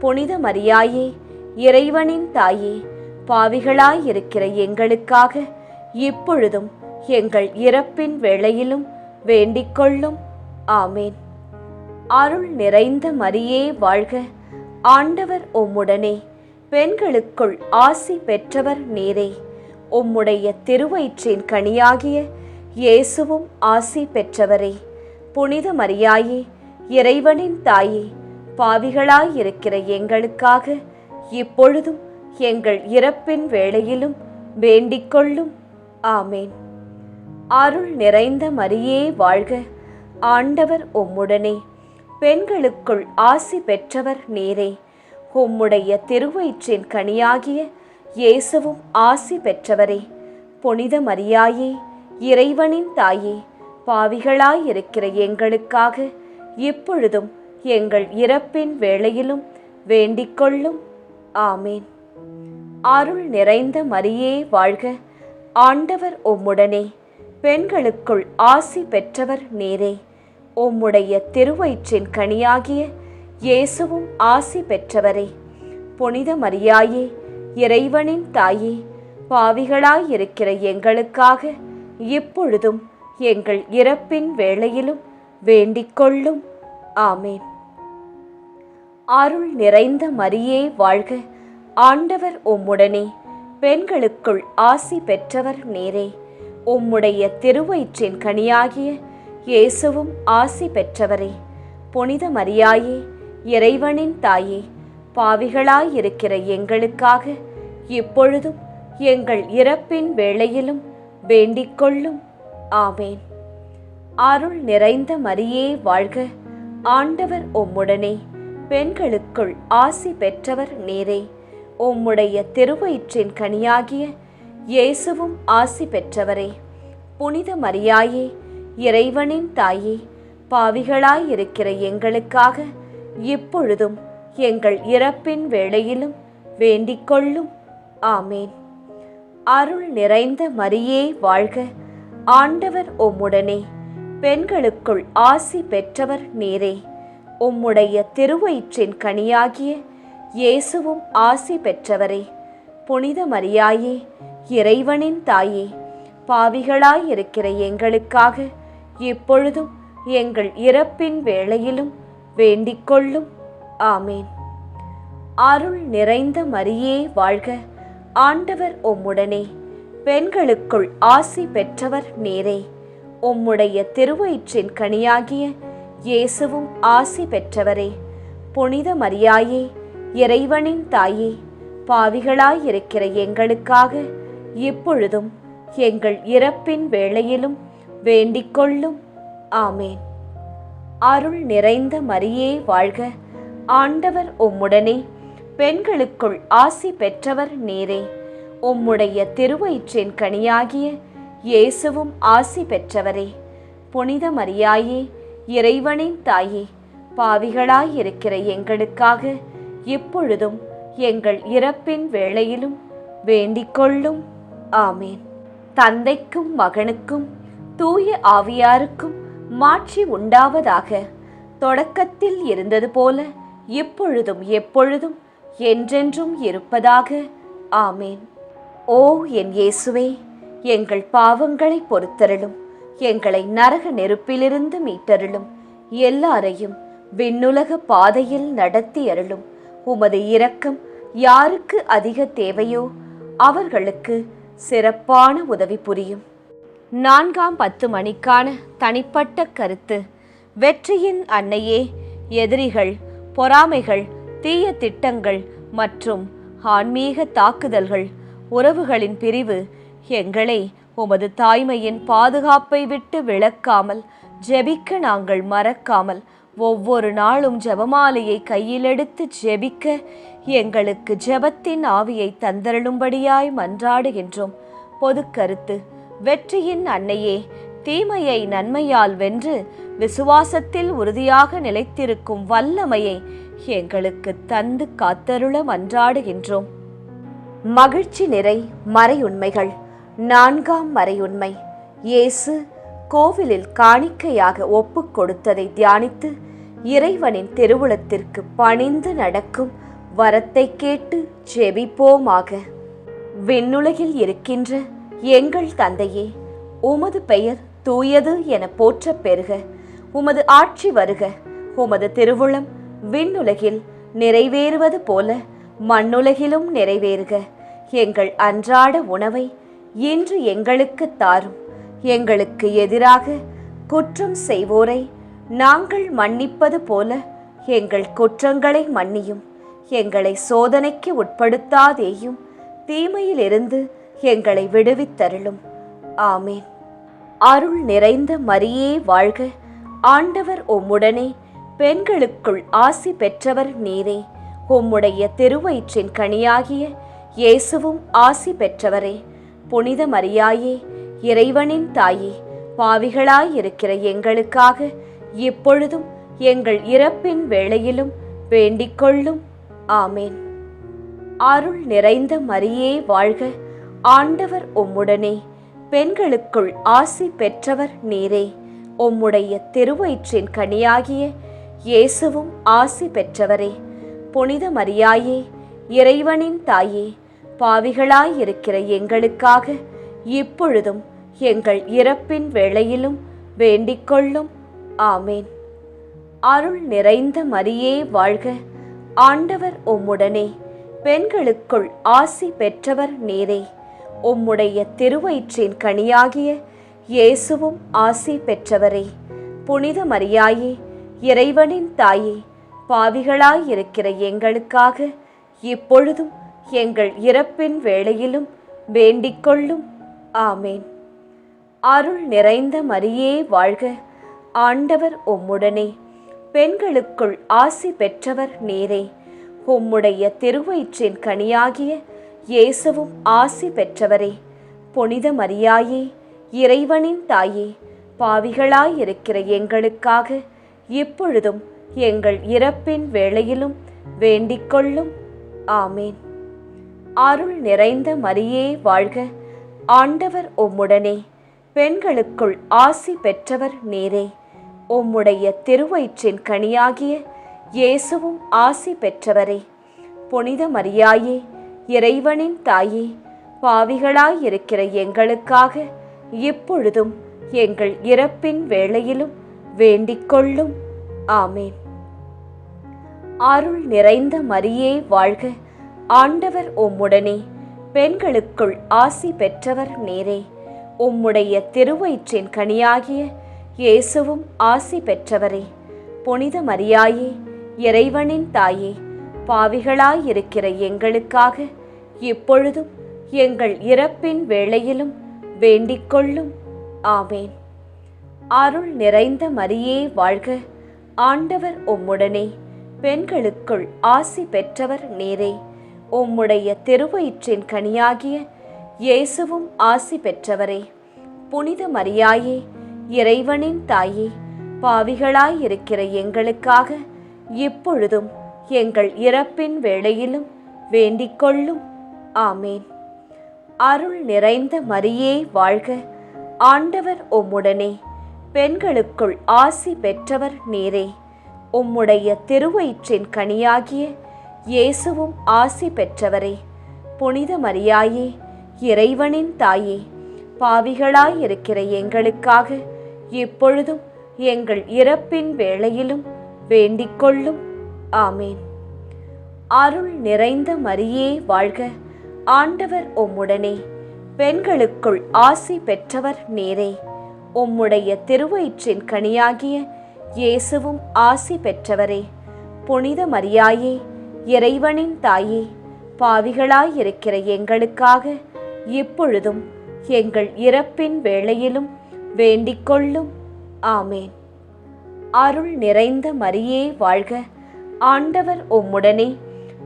புனித மரியாயே, இறைவனின் தாயே, பாவிகளாயிருக்கிற எங்களுக்காக இப்பொழுதும் எங்கள் இறப்பின் வேளையிலும் வேண்டிக்கொள்ளும். ஆமேன். அருள் நிறைந்த மரியே வாழ்க, ஆண்டவர் உம்முடனே, பெண்களுக்குள் ஆசி பெற்றவர் நீரே. உம்முடைய திருவயிற்றின் கனியாகிய இயேசுவும் ஆசி பெற்றவரே. புனித மரியாயே, இறைவனின் தாயே, பாவிகளாயிருக்கிற எங்களுக்காக இப்பொழுதும் எங்கள் இறப்பின் வேளையிலும் வேண்டிக்கொள்ளும். ஆமேன். அருள் நிறைந்த மரியே வாழ்க, ஆண்டவர் உம்முடனே, பெண்களுக்குள் ஆசி பெற்றவர் நீரே. உம்முடைய திருவயிற்றின் கனியாகிய இயேசுவும் ஆசி பெற்றவரே. புனித மரியாயே, இறைவனின் தாயே, பாவிகளாயிருக்கிற எங்களுக்காக இப்பொழுதும் எங்கள் இறப்பின் வேளையிலும் வேண்டிக்கொள்ளும். ஆமேன். அருள் நிறைந்த மரியே வாழ்க, ஆண்டவர் உம்முடனே, பெண்களுக்குள் ஆசி பெற்றவர் நீரே. உம்முடைய திருவயிற்றின் கனியாகிய இயேசுவும் ஆசி பெற்றவரே. புனித மரியாயே, இறைவனின் தாயே, பாவிகளாயிருக்கிற எங்களுக்காக இப்பொழுதும் எங்கள் இறப்பின் வேளையிலும் வேண்டிக்கொள்ளும். ஆமேன். அருள் நிறைந்த மரியே வாழ்க, ஆண்டவர் உம்முடனே, பெண்களுக்குள் ஆசி பெற்றவர் நீரே. உம்முடைய திருவயிற்றின் கனியாகிய இயேசுவும் ஆசி பெற்றவரே. புனித மரியாயே, இறைவனின் தாயே, பாவிகளாயிருக்கிற எங்களுக்காக இப்பொழுதும் எங்கள் இறப்பின் வேளையிலும் வேண்டிக்கொள்ளும். ஆமேன். அருள் நிறைந்த மரியே வாழ்க, ஆண்டவர் உம்முடனே, பெண்களுக்குள் ஆசி பெற்றவர் நீரே. உம்முடைய திருவயிற்றின் கனியாகிய இயேசுவும் ஆசி பெற்றவரே. புனித மரியாயே, இறைவனின் தாயே, பாவிகளாயிருக்கிற எங்களுக்காக இப்பொழுதும் எங்கள் இறப்பின் வேளையிலும் வேண்டிக்கொள்ளும். ஆமேன். அருள் நிறைந்த மரியே வாழ்க, ஆண்டவர் உம்முடனே, பெண்களுக்குள் ஆசி பெற்றவர் நீரே. உம்முடைய திருவயிற்றின் கனியாகிய இயேசுவும் ஆசி பெற்றவரே. புனித மரியாயே, இறைவனின் தாயே, பாவிகளாயிருக்கிற எங்களுக்காக இப்பொழுதும் எங்கள் இறப்பின் வேளையிலும் வேண்டிக்கொள்ளும். ஆமேன். அருள் நிறைந்த மரியே வாழ்க, ஆண்டவர் உம்முடனே, பெண்களுக்குள் ஆசி பெற்றவர் நீரே. உம்முடைய திருவயிற்றின் கனியாகிய இயேசுவும் ஆசி பெற்றவரே. புனித மரியாயே, இறைவனின் தாயே, பாவிகளாயிருக்கிற எங்களுக்காக இப்பொழுதும் எங்கள் இறப்பின் வேளையிலும் வேண்டிக்கொள்ளும். ஆமேன். அருள் நிறைந்த மரியே வாழ்க, ஆண்டவர் உம்முடனே, பெண்களுக்குள் ஆசி பெற்றவர் நீரே. உம்முடைய திருவயிற்றின் கனியாகிய இயேசுவும் ஆசி பெற்றவரே. புனித மரியாயே, இறைவனின் தாயே, பாவிகளாயிருக்கிற எங்களுக்காக இப்பொழுதும் எங்கள் இறப்பின் வேளையிலும் வேண்டிக்கொள்ளும். ஆமேன். தந்தைக்கும் மகனுக்கும் தூய ஆவியாருக்கும் மாட்சி உண்டாவதாக. தொடக்கத்தில் இருந்தது போல இப்பொழுதும் எப்பொழுதும் என்றென்றும் இருப்பதாக. ஆமேன். ஓ என் இயேசுவே, எங்கள் பாவங்களை பொறுத்தருளும், எங்களை நரக நெருப்பிலிருந்து மீட்டருளும், எல்லாரையும் விண்ணுலக பாதையில் நடத்தி அருளும். உமது இரக்கம் யாருக்கு அதிக தேவையோ அவர்களுக்கு சிறப்பான உதவி புரியும். 4ஆம் 10 மணிக்கான தனிப்பட்ட கருத்து. வெற்றியின் அன்னையே, எதிரிகள், பொறாமைகள், தீய திட்டங்கள் மற்றும் ஆன்மீக தாக்குதல்கள், உறவுகளின் பிரிவு எங்களை உமது தாய்மையின் பாதுகாப்பை விட்டு விலக்காமல், ஜெபிக்க நாங்கள் மறக்காமல், ஒவ்வொரு நாளும் ஜெபமாலையை கையிலெடுத்து ஜெபிக்க எங்களுக்கு ஜெபத்தின் ஆவியை தந்தருளும்படியாய் மன்றாடுகின்றோம். பொது கருத்து: வெற்றியின் அன்னையே, தீமையை நன்மையால் வென்று விசுவாசத்தில் உறுதியாக நிலைத்திருக்கும் வல்லமையை எங்களுக்கு தந்து காத்தருள மன்றாடுகின்றோம். மகிழ்ச்சி நிறை மறையுண்மைகள். 4ஆம் மறையுண்மை: இயேசு கோவிலில் காணிக்கையாக ஒப்புக் கொடுத்ததை தியானித்து இறைவனின் திருவுளத்திற்கு பணிந்து நடக்கும் வரத்தை கேட்டு ஜெபிப்போமாக. விண்ணுலகில் இருக்கின்ற எங்கள் தந்தையே, உமது பெயர் தூயது என போற்றப் பெறுக. உமது ஆட்சி வருக. உமது திருவுளம் விண்ணுலகில் நிறைவேறுவது போல மண்ணுலகிலும் நிறைவேறுக. எங்கள் அன்றாட உணவை இன்று எங்களுக்கு தாரும். எங்களுக்கு எதிராக குற்றம் செய்வோரை நாங்கள் மன்னிப்பது போல எங்கள் குற்றங்களை மன்னியும். எங்களை சோதனைக்கு உட்படுத்தாதேயும், தீமையிலிருந்து எங்களை விடுவித்தருளும். ஆமேன். அருள் நிறைந்த மரியே வாழ்க. ஆண்டவர் உம்முடனே, பெண்களுக்குள் ஆசி பெற்றவர் நீரே. உம்முடைய திருவயிற்றின் கனியாகிய இயேசுவும் ஆசி பெற்றவரே. புனித மரியாயே, இறைவனின் தாயே, பாவிகளாயிருக்கிற எங்களுக்காக இப்பொழுதும் எங்கள் இறப்பின் வேளையிலும் வேண்டிக்கொள்ளும். ஆமேன். அருள் நிறைந்த மரியே வாழ்க. ஆண்டவர் உம்முடனே, பெண்களுக்குள் ஆசி பெற்றவர் நீரே. உம்முடைய திருவயிற்றின் கனியாகிய இயேசுவும் ஆசி பெற்றவரே. புனித மரியாயே, இறைவனின் தாயே, பாவிகளாயிருக்கிற எங்களுக்காக இப்பொழுதும் எங்கள் இறப்பின் வேளையிலும் வேண்டிக்கொள்ளும். ஆமேன். அருள் நிறைந்த மரியே வாழ்க. ஆண்டவர் உம்முடனே, பெண்களுக்குள் ஆசி பெற்றவர் நீரே. உம்முடைய திருவயிற்றின் கனியாகிய இயேசுவும் ஆசி பெற்றவரே. புனித மரியாயே, இறைவனின் தாயே, பாவிகளாயிருக்கிற எங்களுக்காக இப்பொழுதும் எங்கள் இறப்பின் வேளையிலும் வேண்டிக்கொள்ளும். ஆமேன். அருள் நிறைந்த மரியே வாழ்க. ஆண்டவர் உம்முடனே, பெண்களுக்குள் ஆசி பெற்றவர் நீரே. உம்முடைய திருவயிற்றின் கனியாகிய இயேசுவும் ஆசி பெற்றவரே. புனித மரியாயே, இறைவனின் தாயே, பாவிகளாயிருக்கிற எங்களுக்காக இப்பொழுதும் எங்கள் இறப்பின் வேளையிலும் வேண்டிக்கொள்ளும். ஆமேன். அருள் நிறைந்த மரியே வாழ்க. ஆண்டவர் உம்முடனே, பெண்களுக்குள் ஆசி பெற்றவர் நீரே. உம்முடைய திருவயிற்றின் கனியாகிய இயேசுவும் ஆசி பெற்றவரே. புனித மரியாயே, இறைவனின் தாயே, பாவிகளாயிருக்கிற எங்களுக்காக இப்பொழுதும் எங்கள் இறப்பின் வேளையிலும் வேண்டிக்கொள்ளும். ஆமேன். அருள் நிறைந்த மரியே வாழ்க. ஆண்டவர் உம்முடனே, பெண்களுக்குள் ஆசி பெற்றவர் நீரே. உம்முடைய திருவயிற்றின் கனியாகிய இயேசுவும் ஆசி பெற்றவரே. புனித மரியாயே, இறைவனின் தாயே, பாவிகளாயிருக்கிற எங்களுக்காக இப்பொழுதும் எங்கள் இறப்பின் வேளையிலும் வேண்டிக்கொள்ளும். ஆமேன். அருள் நிறைந்த மரியே வாழ்க. ஆண்டவர் உம்முடனே, பெண்களுக்குள் ஆசி பெற்றவர் நீரே. உம்முடைய திருவயிற்றின் கனியாகிய இயேசுவும் ஆசி பெற்றவரே. புனித மரியாயே, இறைவனின் தாயே, பாவிகளாயிருக்கிற எங்களுக்காக இப்பொழுதும் எங்கள் இறப்பின் வேளையிலும் வேண்டிக்கொள்ளும். ஆமேன். அருள் நிறைந்த மரியே வாழ்க. ஆண்டவர் உம்முடனே, பெண்களுக்குள் ஆசி பெற்றவர் நீரே. உம்முடைய திருவயிற்றின் கனியாகிய இயேசுவும் ஆசி பெற்றவரே. புனித மரியாயே, இறைவனின் தாயே, பாவிகளாயிருக்கிற எங்களுக்காக இப்பொழுதும் எங்கள் இறப்பின் வேளையிலும் வேண்டிக்கொள்ளும். ஆமேன். அருள் நிறைந்த மரியே வாழ்க. ஆண்டவர் உம்முடனே, பெண்களுக்குள் ஆசி பெற்றவர் நீரே. உம்முடைய திருவயிற்றின் கனியாகிய இயேசுவும் ஆசி பெற்றவரே. புனித மரியாயே, இறைவனின் தாயே, பாவிகளாயிருக்கிற எங்களுக்காக இப்பொழுதும் எங்கள் இறப்பின் வேளையிலும் வேண்டிக்கொள்ளும். ஆமேன். அருள் நிறைந்த மரியே வாழ்க, ஆண்டவர் உம்முடனே,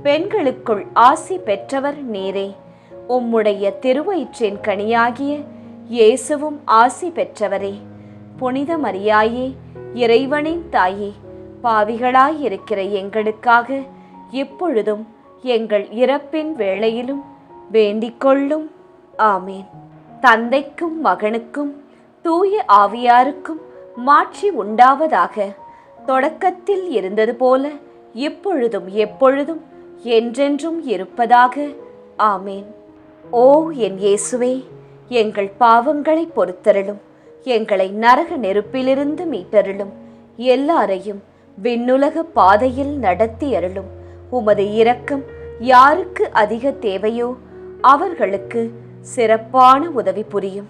பெண்களுக்குள் ஆசி பெற்றவர் நீரே. உம்முடைய திருவயிற்றின் கனியாகிய இயேசுவும் ஆசி பெற்றவரே. புனித மரியாயே, இறைவனின் தாயே, பாவிகளாயிருக்கிற எங்களுக்காக இப்பொழுதும் எங்கள் இறப்பின் வேளையிலும் வேண்டிக்கொள்ளும். ஆமேன். தந்தைக்கும் மகனுக்கும் தூய ஆவியாருக்கும் மாட்சி உண்டாவதாக. தொடக்கத்தில் இருந்தது போல இப்பொழுதும் எப்பொழுதும் என்றென்றும் இருப்பதாக. ஆமேன். ஓ என் இயேசுவே, எங்கள் பாவங்களை பொறுத்தருளும், எங்களை நரக நெருப்பிலிருந்து மீட்டருளும், எல்லாரையும் விண்ணுலக பாதையில் நடத்தி அருளும். உமது இரக்கம் யாருக்கு அதிக தேவையோ அவர்களுக்கு சிறப்பான உதவி புரியும்.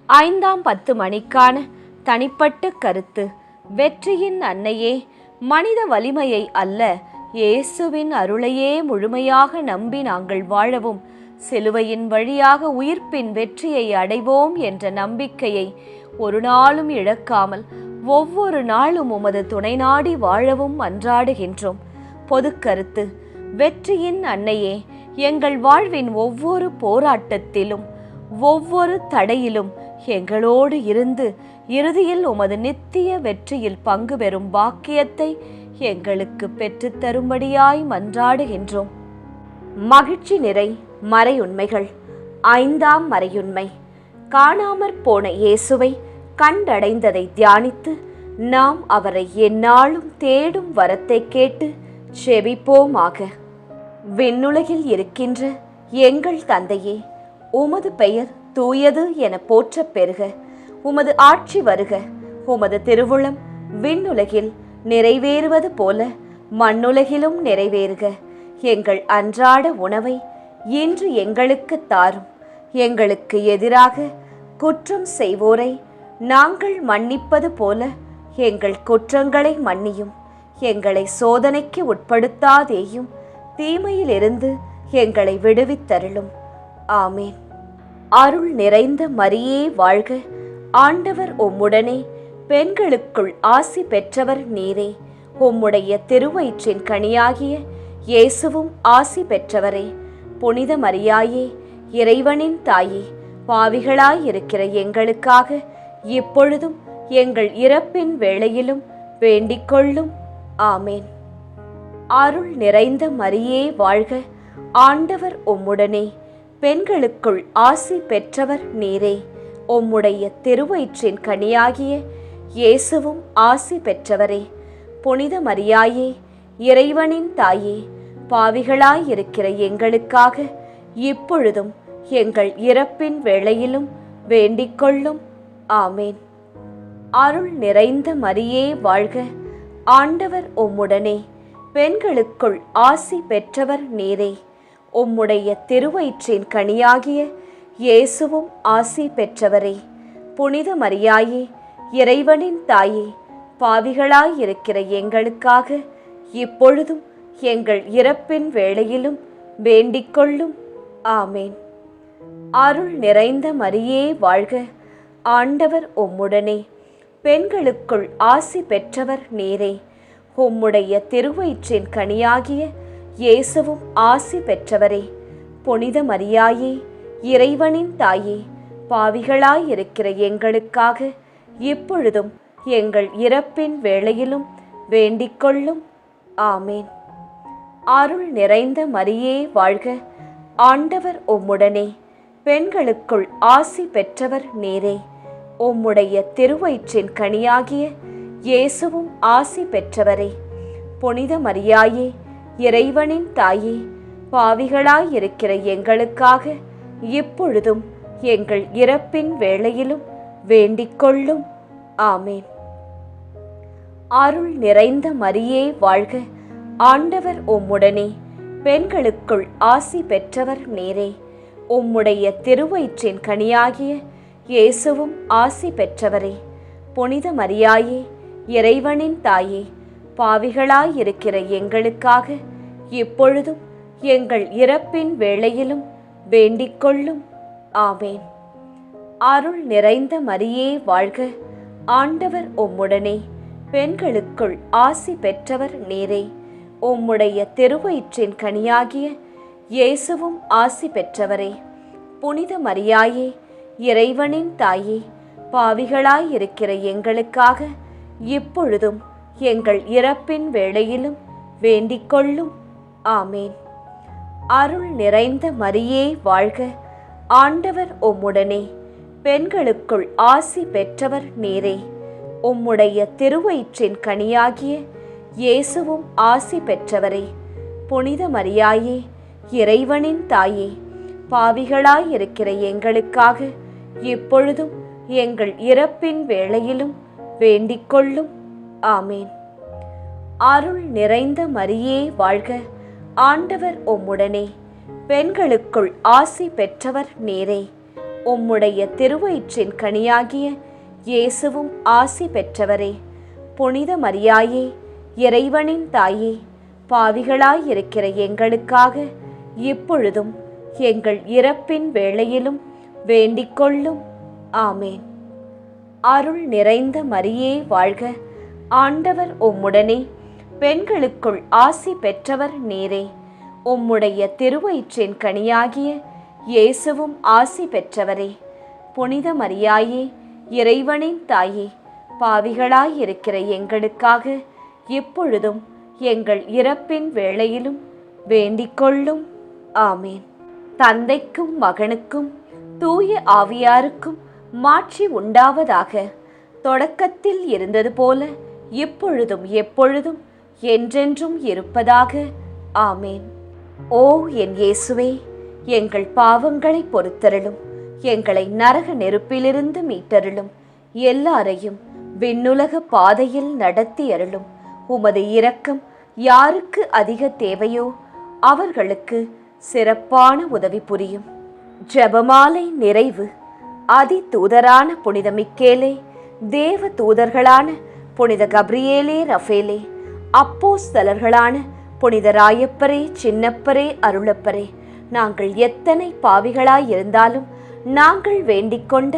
5ஆம் 10 மணிக்கான தனிப்பட்ட கருத்து. வெற்றியின் அன்னையே, மனித வலிமையை அல்ல, இயேசுவின் அருளையே முழுமையாக நம்பி நாங்கள் வாழவும், சிலுவையின் வழியாக உயிர்ப்பின் வெற்றியை அடைவோம் என்ற நம்பிக்கையை ஒரு நாளும் இழக்காமல் ஒவ்வொரு நாளும் உமது துணை நாடி வாழவும் மன்றாடுகின்றோம். பொது கருத்து. வெற்றியின் அன்னையே, எங்கள் வாழ்வின் ஒவ்வொரு போராட்டத்திலும் ஒவ்வொரு தடையிலும் எங்களோடு இருந்து இறுதியில் உமது நித்திய வெற்றியில் பங்கு பெறும் பாக்கியத்தை எங்களுக்கு பெற்றுத்தரும்படியாய் மன்றாடுகின்றோம். மகிழ்ச்சி நிறை மறையுண்மைகள். 5ஆம் மறையுண்மை. காணாமற் போன இயேசுவை கண்டடைந்ததை தியானித்து நாம் அவரை எந்நாளும் தேடும் வரத்தை கேட்டு செபிப்போமாக. விண்ணுலகில் இருக்கின்ற எங்கள் தந்தையே, உமது பெயர் தூயது என போற்றப் பெறுக. உமது ஆட்சி வருக. உமது திருவுளம் விண்ணுலகில் நிறைவேறுவது போல மண்ணுலகிலும் நிறைவேறுக. எங்கள் அன்றாட உணவை இன்று எங்களுக்கு தாரும். எங்களுக்கு எதிராக குற்றம் செய்வோரை நாங்கள் மன்னிப்பது போல எங்கள் குற்றங்களை மன்னியும். எங்களை சோதனைக்கு உட்படுத்தாதேயும், தீமையிலிருந்து எங்களை விடுவித்தருளும். ஆமேன். அருள் நிறைந்த மரியே வாழ்க, ஆண்டவர் உம்முடனே, பெண்களுக்குள் ஆசி பெற்றவர் நீரே. உம்முடைய திருவயிற்றின் கனியாகிய இயேசுவும் ஆசி பெற்றவரே. புனித மரியாயே, இறைவனின் தாயே, பாவிகளாயிருக்கிற எங்களுக்காக இப்பொழுதும் எங்கள் இறப்பின் வேளையிலும் வேண்டிக்கொள்ளும். ஆமேன். அருள் நிறைந்த மரியே வாழ்க, ஆண்டவர் உம்முடனே, பெண்களுக்குள் ஆசி பெற்றவர் நீரே. உம்முடைய திருவயிற்றின் கனியாகிய இயேசுவும் ஆசி பெற்றவரே. புனித மரியாயே, இறைவனின் தாயே, பாவிகளாயிருக்கிற எங்களுக்காக இப்பொழுதும் எங்கள் இறப்பின் வேளையிலும் வேண்டிக்கொள்ளும். ஆமேன். அருள் நிறைந்த மரியே வாழ்க, ஆண்டவர் உம்முடனே, பெண்களுக்குள் ஆசி பெற்றவர் நீரே. உம்முடைய திருவயிற்றின் கனியாகிய இயேசுவும் ஆசி பெற்றவரே. புனித மரியாயே, இறைவனின் தாயே, பாவிகளாயிருக்கிற எங்களுக்காக இப்பொழுதும் எங்கள் இறப்பின் வேளையிலும் வேண்டிக்கொள்ளும். ஆமேன். அருள் நிறைந்த மரியே வாழ்க, ஆண்டவர் உம்முடனே, பெண்களுக்குள் ஆசி பெற்றவர் நீரே. உம்முடைய திருவயிற்றின் கனியாகிய இயேசுவும் ஆசி பெற்றவரே. புனித மரியாயே, இறைவனின் தாயே, பாவிகளாயிருக்கிற எங்களுக்காக இப்பொழுதும் எங்கள் இறப்பின் வேளையிலும் வேண்டிக்கொள்ளும். ஆமேன். அருள் நிறைந்த மரியே வாழ்க, ஆண்டவர் உம்முடனே, பெண்களுக்குள் ஆசி பெற்றவர் நீரே. உம்முடைய திருவயிற்றின் கனியாகிய இயேசுவும் ஆசி பெற்றவரே. புனித மரியாயே, இறைவனின் தாயே, பாவிகளாயிருக்கிற எங்களுக்காக இப்பொழுதும் எங்கள் இறப்பின் வேளையிலும் வேண்டிக்கொள்ளும். ஆமேன். அருள் நிறைந்த மரியே வாழ்க, ஆண்டவர் உம்முடனே, பெண்களுக்குள் ஆசி பெற்றவர் நீரே. உம்முடைய திருவயிற்றின் கனியாகிய இயேசுவும் ஆசி பெற்றவரே. புனித மரியாயே, இறைவனின் தாயே, பாவிகளாயிருக்கிற எங்களுக்காக இப்பொழுதும் எங்கள் இறப்பின் வேளையிலும் வேண்டிக்கொள்ளும். ஆமேன். அருள் நிறைந்த மரியே வாழ்க, ஆண்டவர் உம்முடனே, பெண்களுக்குள் ஆசி பெற்றவர் நீரே. உம்முடைய திருவயிற்றின் கனியாகிய இயேசுவும் ஆசி பெற்றவரே. புனித மரியாயே, இறைவனின் தாயே, பாவிகளாயிருக்கிற எங்களுக்காக இப்பொழுதும் எங்கள் இறப்பின் வேளையிலும் வேண்டிக்கொள்ளும். ஆமேன். அருள் நிறைந்த மரியே வாழ்க, ஆண்டவர் உம்முடனே, பெண்களுக்குள் ஆசி பெற்றவர் நீரே. உம்முடைய திருவயிற்றின் கனியாகிய இயேசுவும் ஆசி பெற்றவரே. புனித மரியாயே, இறைவனின் தாயே, பாவிகளாயிருக்கிற எங்களுக்காக இப்பொழுதும் எங்கள் இறப்பின் வேளையிலும் வேண்டிக்கொள்ளும். ஆமேன். அருள் நிறைந்த மரியே வாழ்க, ஆண்டவர் உம்முடனே, பெண்களுக்குள் ஆசி பெற்றவர் நீரே. உம்முடைய திருவயிற்றின் கனியாகிய இயேசுவும் ஆசி பெற்றவரே. புனித மரியாயே, இறைவனின் தாயே, பாவிகளாயிருக்கிற எங்களுக்காக இப்பொழுதும் எங்கள் இறப்பின் வேளையிலும் வேண்டிக்கொள்ளும். ஆமேன். அருள் நிறைந்த மரியே வாழ்க, ஆண்டவர் உம்முடனே, பெண்களுக்குள் ஆசி பெற்றவர் நீரே. உம்முடைய திருவயிற்றின் கனியாகிய இயேசுவும் ஆசி பெற்றவரே. புனித மரியாயே, இறைவனின் தாயே, பாவிகளாயிருக்கிற எங்களுக்காக இப்பொழுதும் எங்கள் இறப்பின் வேளையிலும் வேண்டிக்கொள்ளும். ஆமேன். தந்தைக்கும் மகனுக்கும் தூய ஆவியாருக்கும் மாட்சி உண்டாவதாக. தொடக்கத்தில் இருந்தது போல இப்பொழுதும் எப்பொழுதும் என்றென்றும் இருப்பதாக. ஆமேன். ஓ என் இயேசுவே, எங்கள் பாவங்களை பொறுத்தருளும், எங்களை நரக நெருப்பிலிருந்து மீட்டருளும், எல்லாரையும் விண்ணுலக பாதையில் நடத்தி அருளும். உமது இரக்கம் யாருக்கு அதிக தேவையோ அவர்களுக்கு சிறப்பான உதவி புரியும். ஜெபமாலை நிறைவு. அதி தூதரான புனித மிக்கேலே, தேவ தூதர்களான புனித கப்ரியேலே, ரஃபேலே, அப்போஸ்தலர்களான புனித ராயப்பரே, சின்னப்பரே, அருளப்பரே, நாங்கள் எத்தனை பாவிகளாயிருந்தாலும் நாங்கள் வேண்டிக்கொண்ட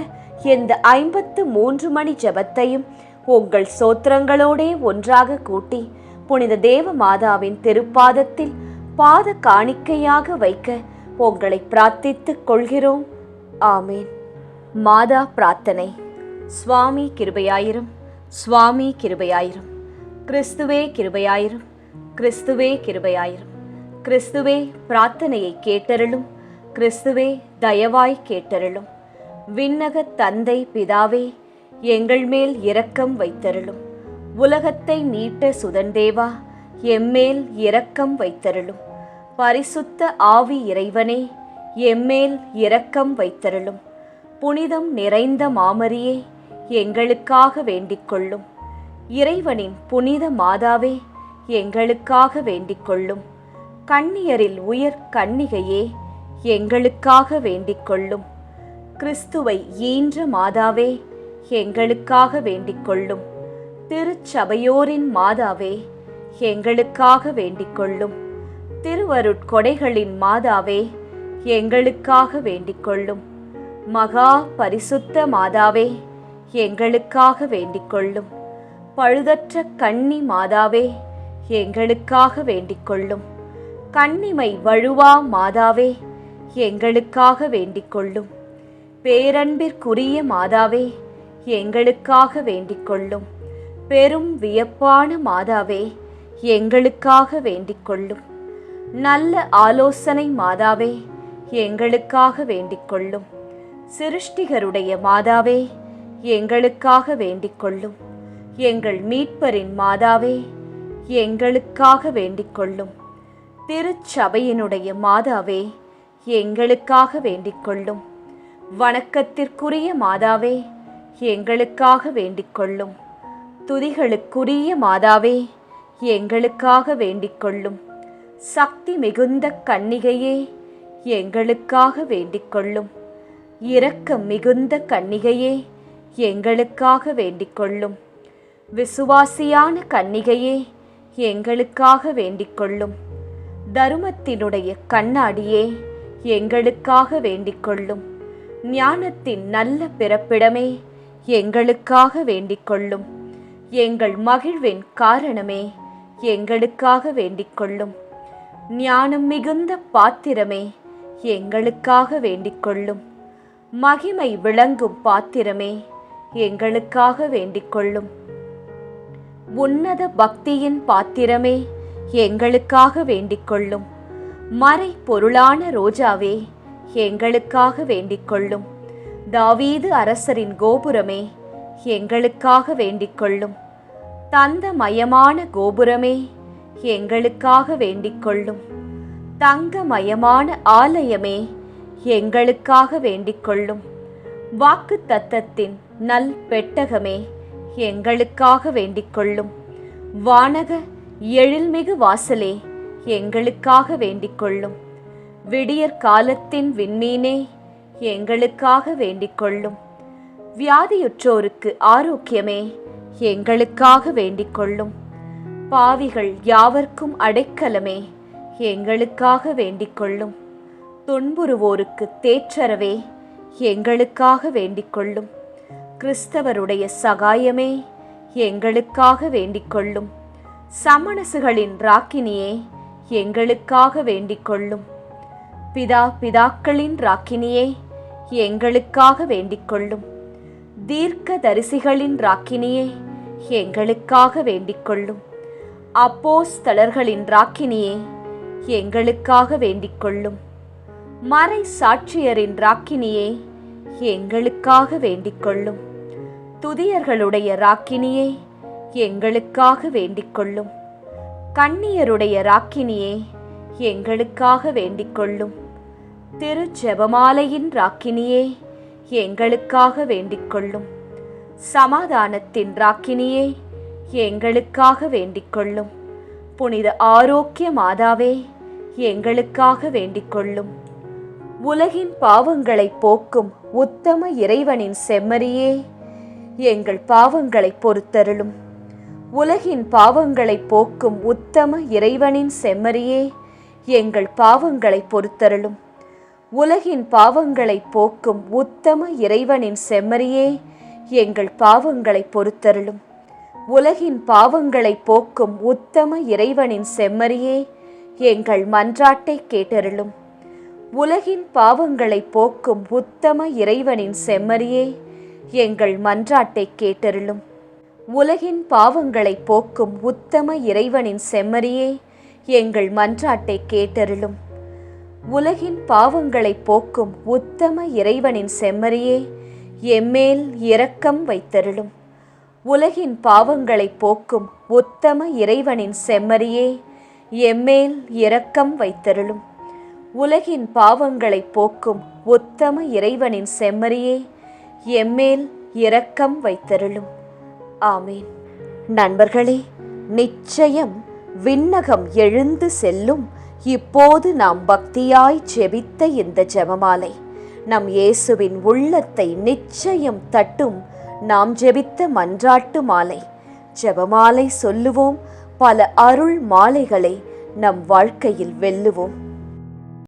எந்த 53 மணி ஜெபத்தையும் உங்கள் சோத்திரங்களோடே ஒன்றாக கூட்டி புனித தேவ மாதாவின் திருப்பாதத்தில் பாத காணிக்கையாக வைக்க உங்களை பிரார்த்தித்துக் கொள்கிறோம். ஆமேன். மாதா பிரார்த்தனை. சுவாமி கிருபையாயிரும், சுவாமி கிருபையாயிரும். கிறிஸ்துவே கிருபையாயிரும், கிறிஸ்துவே கிருபையாயிரும். கிறிஸ்துவே பிரார்த்தனையை கேட்டருளும், கிறிஸ்துவே தயவாய் கேட்டருளும். விண்ணக தந்தை பிதாவே, எங்கள் மேல் இரக்கம் வைத்தருளும். உலகத்தை மீட்ட சுதந்தேவா, எம்மேல் இரக்கம் வைத்தருளும். பரிசுத்த ஆவி இறைவனே, எம்மேல் இரக்கம் வைத்தருளும். புனிதம் நிறைந்த மாமரியே, எங்களுக்காக வேண்டிக்கொள்ளும். இறைவனின் புனித மாதாவே, எங்களுக்காக வேண்டிக்கொள்ளும். கன்னியரில் உயர் கன்னிகையே, எங்களுக்காக வேண்டிக்கொள்ளும். கிறிஸ்துவை ஈன்ற மாதாவே, எங்களுக்காக வேண்டிக்கொள்ளும். திருச்சபையோரின் மாதாவே, எங்களுக்காக வேண்டிக்கொள்ளும். திருவருட்கொடைகளின் மாதாவே, எங்களுக்காக வேண்டிக்கொள்ளும். மகா பரிசுத்த மாதாவே, எங்களுக்காக வேண்டிக்கொள்ளும். பழுதற்ற கன்னி மாதாவே, எங்களுக்காக வேண்டிக்கொள்ளும். கன்னிமை வழுவா மாதாவே, எங்களுக்காக வேண்டிக்கொள்ளும். பேரன்பிற்குரிய மாதாவே, எங்களுக்காக வேண்டிக்கொள்ளும். பெரும் வியப்பான மாதாவே, எங்களுக்காக வேண்டிக்கொள்ளும். நல்ல ஆலோசனை மாதாவே, எங்களுக்காக வேண்டிக்கொள்ளும். சிருஷ்டிகருடைய மாதாவே, எங்களுக்காக வேண்டிக்கொள்ளும். எங்கள் மீட்பரின் மாதாவே, எங்களுக்காக வேண்டிக்கொள்ளும். திருச்சபையினுடைய மாதாவே, எங்களுக்காக வேண்டிக்கொள்ளும். வணக்கத்திற்குரிய மாதாவே, எங்களுக்காக வேண்டிக்கொள்ளும். துதிகளுக்குரிய மாதாவே, எங்களுக்காக வேண்டிக்கொள்ளும். சக்தி மிகுந்த கன்னிகையே, எங்களுக்காக வேண்டிக்கொள்ளும். இரக்கம் மிகுந்த கன்னிகையே, எங்களுக்காக வேண்டிக்கொள்ளும். விசுவாசியான கன்னிகையே, எங்களுக்காக வேண்டிக்கொள்ளும். தருமத்தினுடைய கண்ணாடியே, எங்களுக்காக வேண்டிக் கொள்ளும். ஞானத்தின் நல்ல பிறப்பிடமே, எங்களுக்காக வேண்டிக் கொள்ளும். எங்கள் மகிழ்வின் காரணமே, எங்களுக்காக வேண்டிக் கொள்ளும். ஞானம் மிகுந்த பாத்திரமே, எங்களுக்காக வேண்டிக் கொள்ளும். மகிமை விளங்கும் பாத்திரமே, எங்களுக்காக வேண்டிக் கொள்ளும். உன்னத பக்தியின் பாத்திரமே, எங்களுக்காக வேண்டிக் கொள்ளும். மறை பொருளான ரோஜாவே, எங்களுக்காக வேண்டிக் கொள்ளும். தாவீது அரசரின் கோபுரமே, எங்களுக்காக வேண்டிக் கொள்ளும். தந்தமயமான கோபுரமே, எங்களுக்காக வேண்டிக் கொள்ளும். தங்கமயமான ஆலயமே, எங்களுக்காக வேண்டிக் கொள்ளும். வாக்கு தத்தத்தின் நல் பெட்டகமே, எங்களுக்காக வேண்டிக் கொள்ளும். வானக எழில்மிகு வாசலே, எங்களுக்காக வேண்டிக் கொள்ளும். விடியற் காலத்தின் விண்மீனே, எங்களுக்காக வேண்டிக் கொள்ளும். வியாதியுற்றோருக்கு ஆரோக்கியமே, எங்களுக்காக வேண்டிக் கொள்ளும். பாவிகள் யாவர்க்கும் அடைக்கலமே, எங்களுக்காக வேண்டிக் கொள்ளும். துன்புறுவோருக்கு தேற்றரவே, எங்களுக்காக வேண்டிக் கொள்ளும். கிறிஸ்தவருடைய சகாயமே, எங்களுக்காக வேண்டிக் கொள்ளும். சமணசுகளின் ராக்கினியே, எங்களுக்காக வேண்டிக் கொள்ளும். பிதாக்களின் ராக்கினியே, எங்களுக்காக வேண்டிக் கொள்ளும். தீர்க்க தரிசிகளின் ராக்கினியே, எங்களுக்காக வேண்டிக் கொள்ளும். அப்போஸ்தலர்களின் ராக்கினியே, எங்களுக்காக வேண்டிக் கொள்ளும். மறை சாட்சியரின் ராக்கினியே, எங்களுக்காக வேண்டிக் கொள்ளும். துதியர்களுடைய ராக்கினியே, எங்களுக்காக வேண்டிக் கொள்ளும். கன்னியருடைய ராக்கினியே, எங்களுக்காக வேண்டிக் கொள்ளும். திரு ஜெபமாலையின் ராக்கினியே, எங்களுக்காக வேண்டிக் கொள்ளும். சமாதானத்தின் ராக்கினியே, எங்களுக்காக வேண்டிக் கொள்ளும். புனித ஆரோக்கிய மாதாவே, எங்களுக்காக வேண்டிக் கொள்ளும். உலகின் பாவங்களை போக்கும் உத்தம இறைவனின் செம்மறியே, எங்கள் பாவங்களை பொறுத்தருளும். உலகின் பாவங்களை போக்கும் உத்தம இறைவனின் செம்மறியே, எங்கள் பாவங்களை பொறுத்தருளும். உலகின் பாவங்களை போக்கும் உத்தம இறைவனின் செம்மறியே, எங்கள் பாவங்களை பொறுத்தருளும். உலகின் பாவங்களை போக்கும் உத்தம இறைவனின் செம்மறியே, எங்கள் மன்றாட்டை கேட்டருளும். உலகின் பாவங்களை போக்கும் உத்தம இறைவனின் செம்மறியே, எங்கள் மன்றாட்டை கேட்டருளும். உலகின் பாவங்களை போக்கும் உத்தம இறைவனின் செம்மறியே, எங்கள் மன்றாட்டை கேட்டருளும். உலகின் பாவங்களை போக்கும் உத்தம இறைவனின் செம்மறியே, எம்மேல் இரக்கம் வைத்தருளும். உலகின் பாவங்களை போக்கும் உத்தம இறைவனின் செம்மறியே, எம்மேல் இரக்கம் வைத்தருளும். உலகின் பாவங்களை போக்கும் உத்தம இறைவனின் செம்மறியே, எம்மேல் இரக்கம் வைத்தருளும். ஆமீன். நண்பர்களே, நிச்சயம் விண்ணகம் எழுந்து செல்லும் இப்போது நாம் பக்தியாய் ஜெபித்த இந்த ஜெபமாலை நம் இயேசுவின் உள்ளத்தை நிச்சயம் தட்டும். நாம் ஜெபித்த மன்றாட்டு மாலை. ஜெபமாலை சொல்லுவோம், பல அருள் மாலைகளை நம் வாழ்க்கையில் வெல்லுவோம்.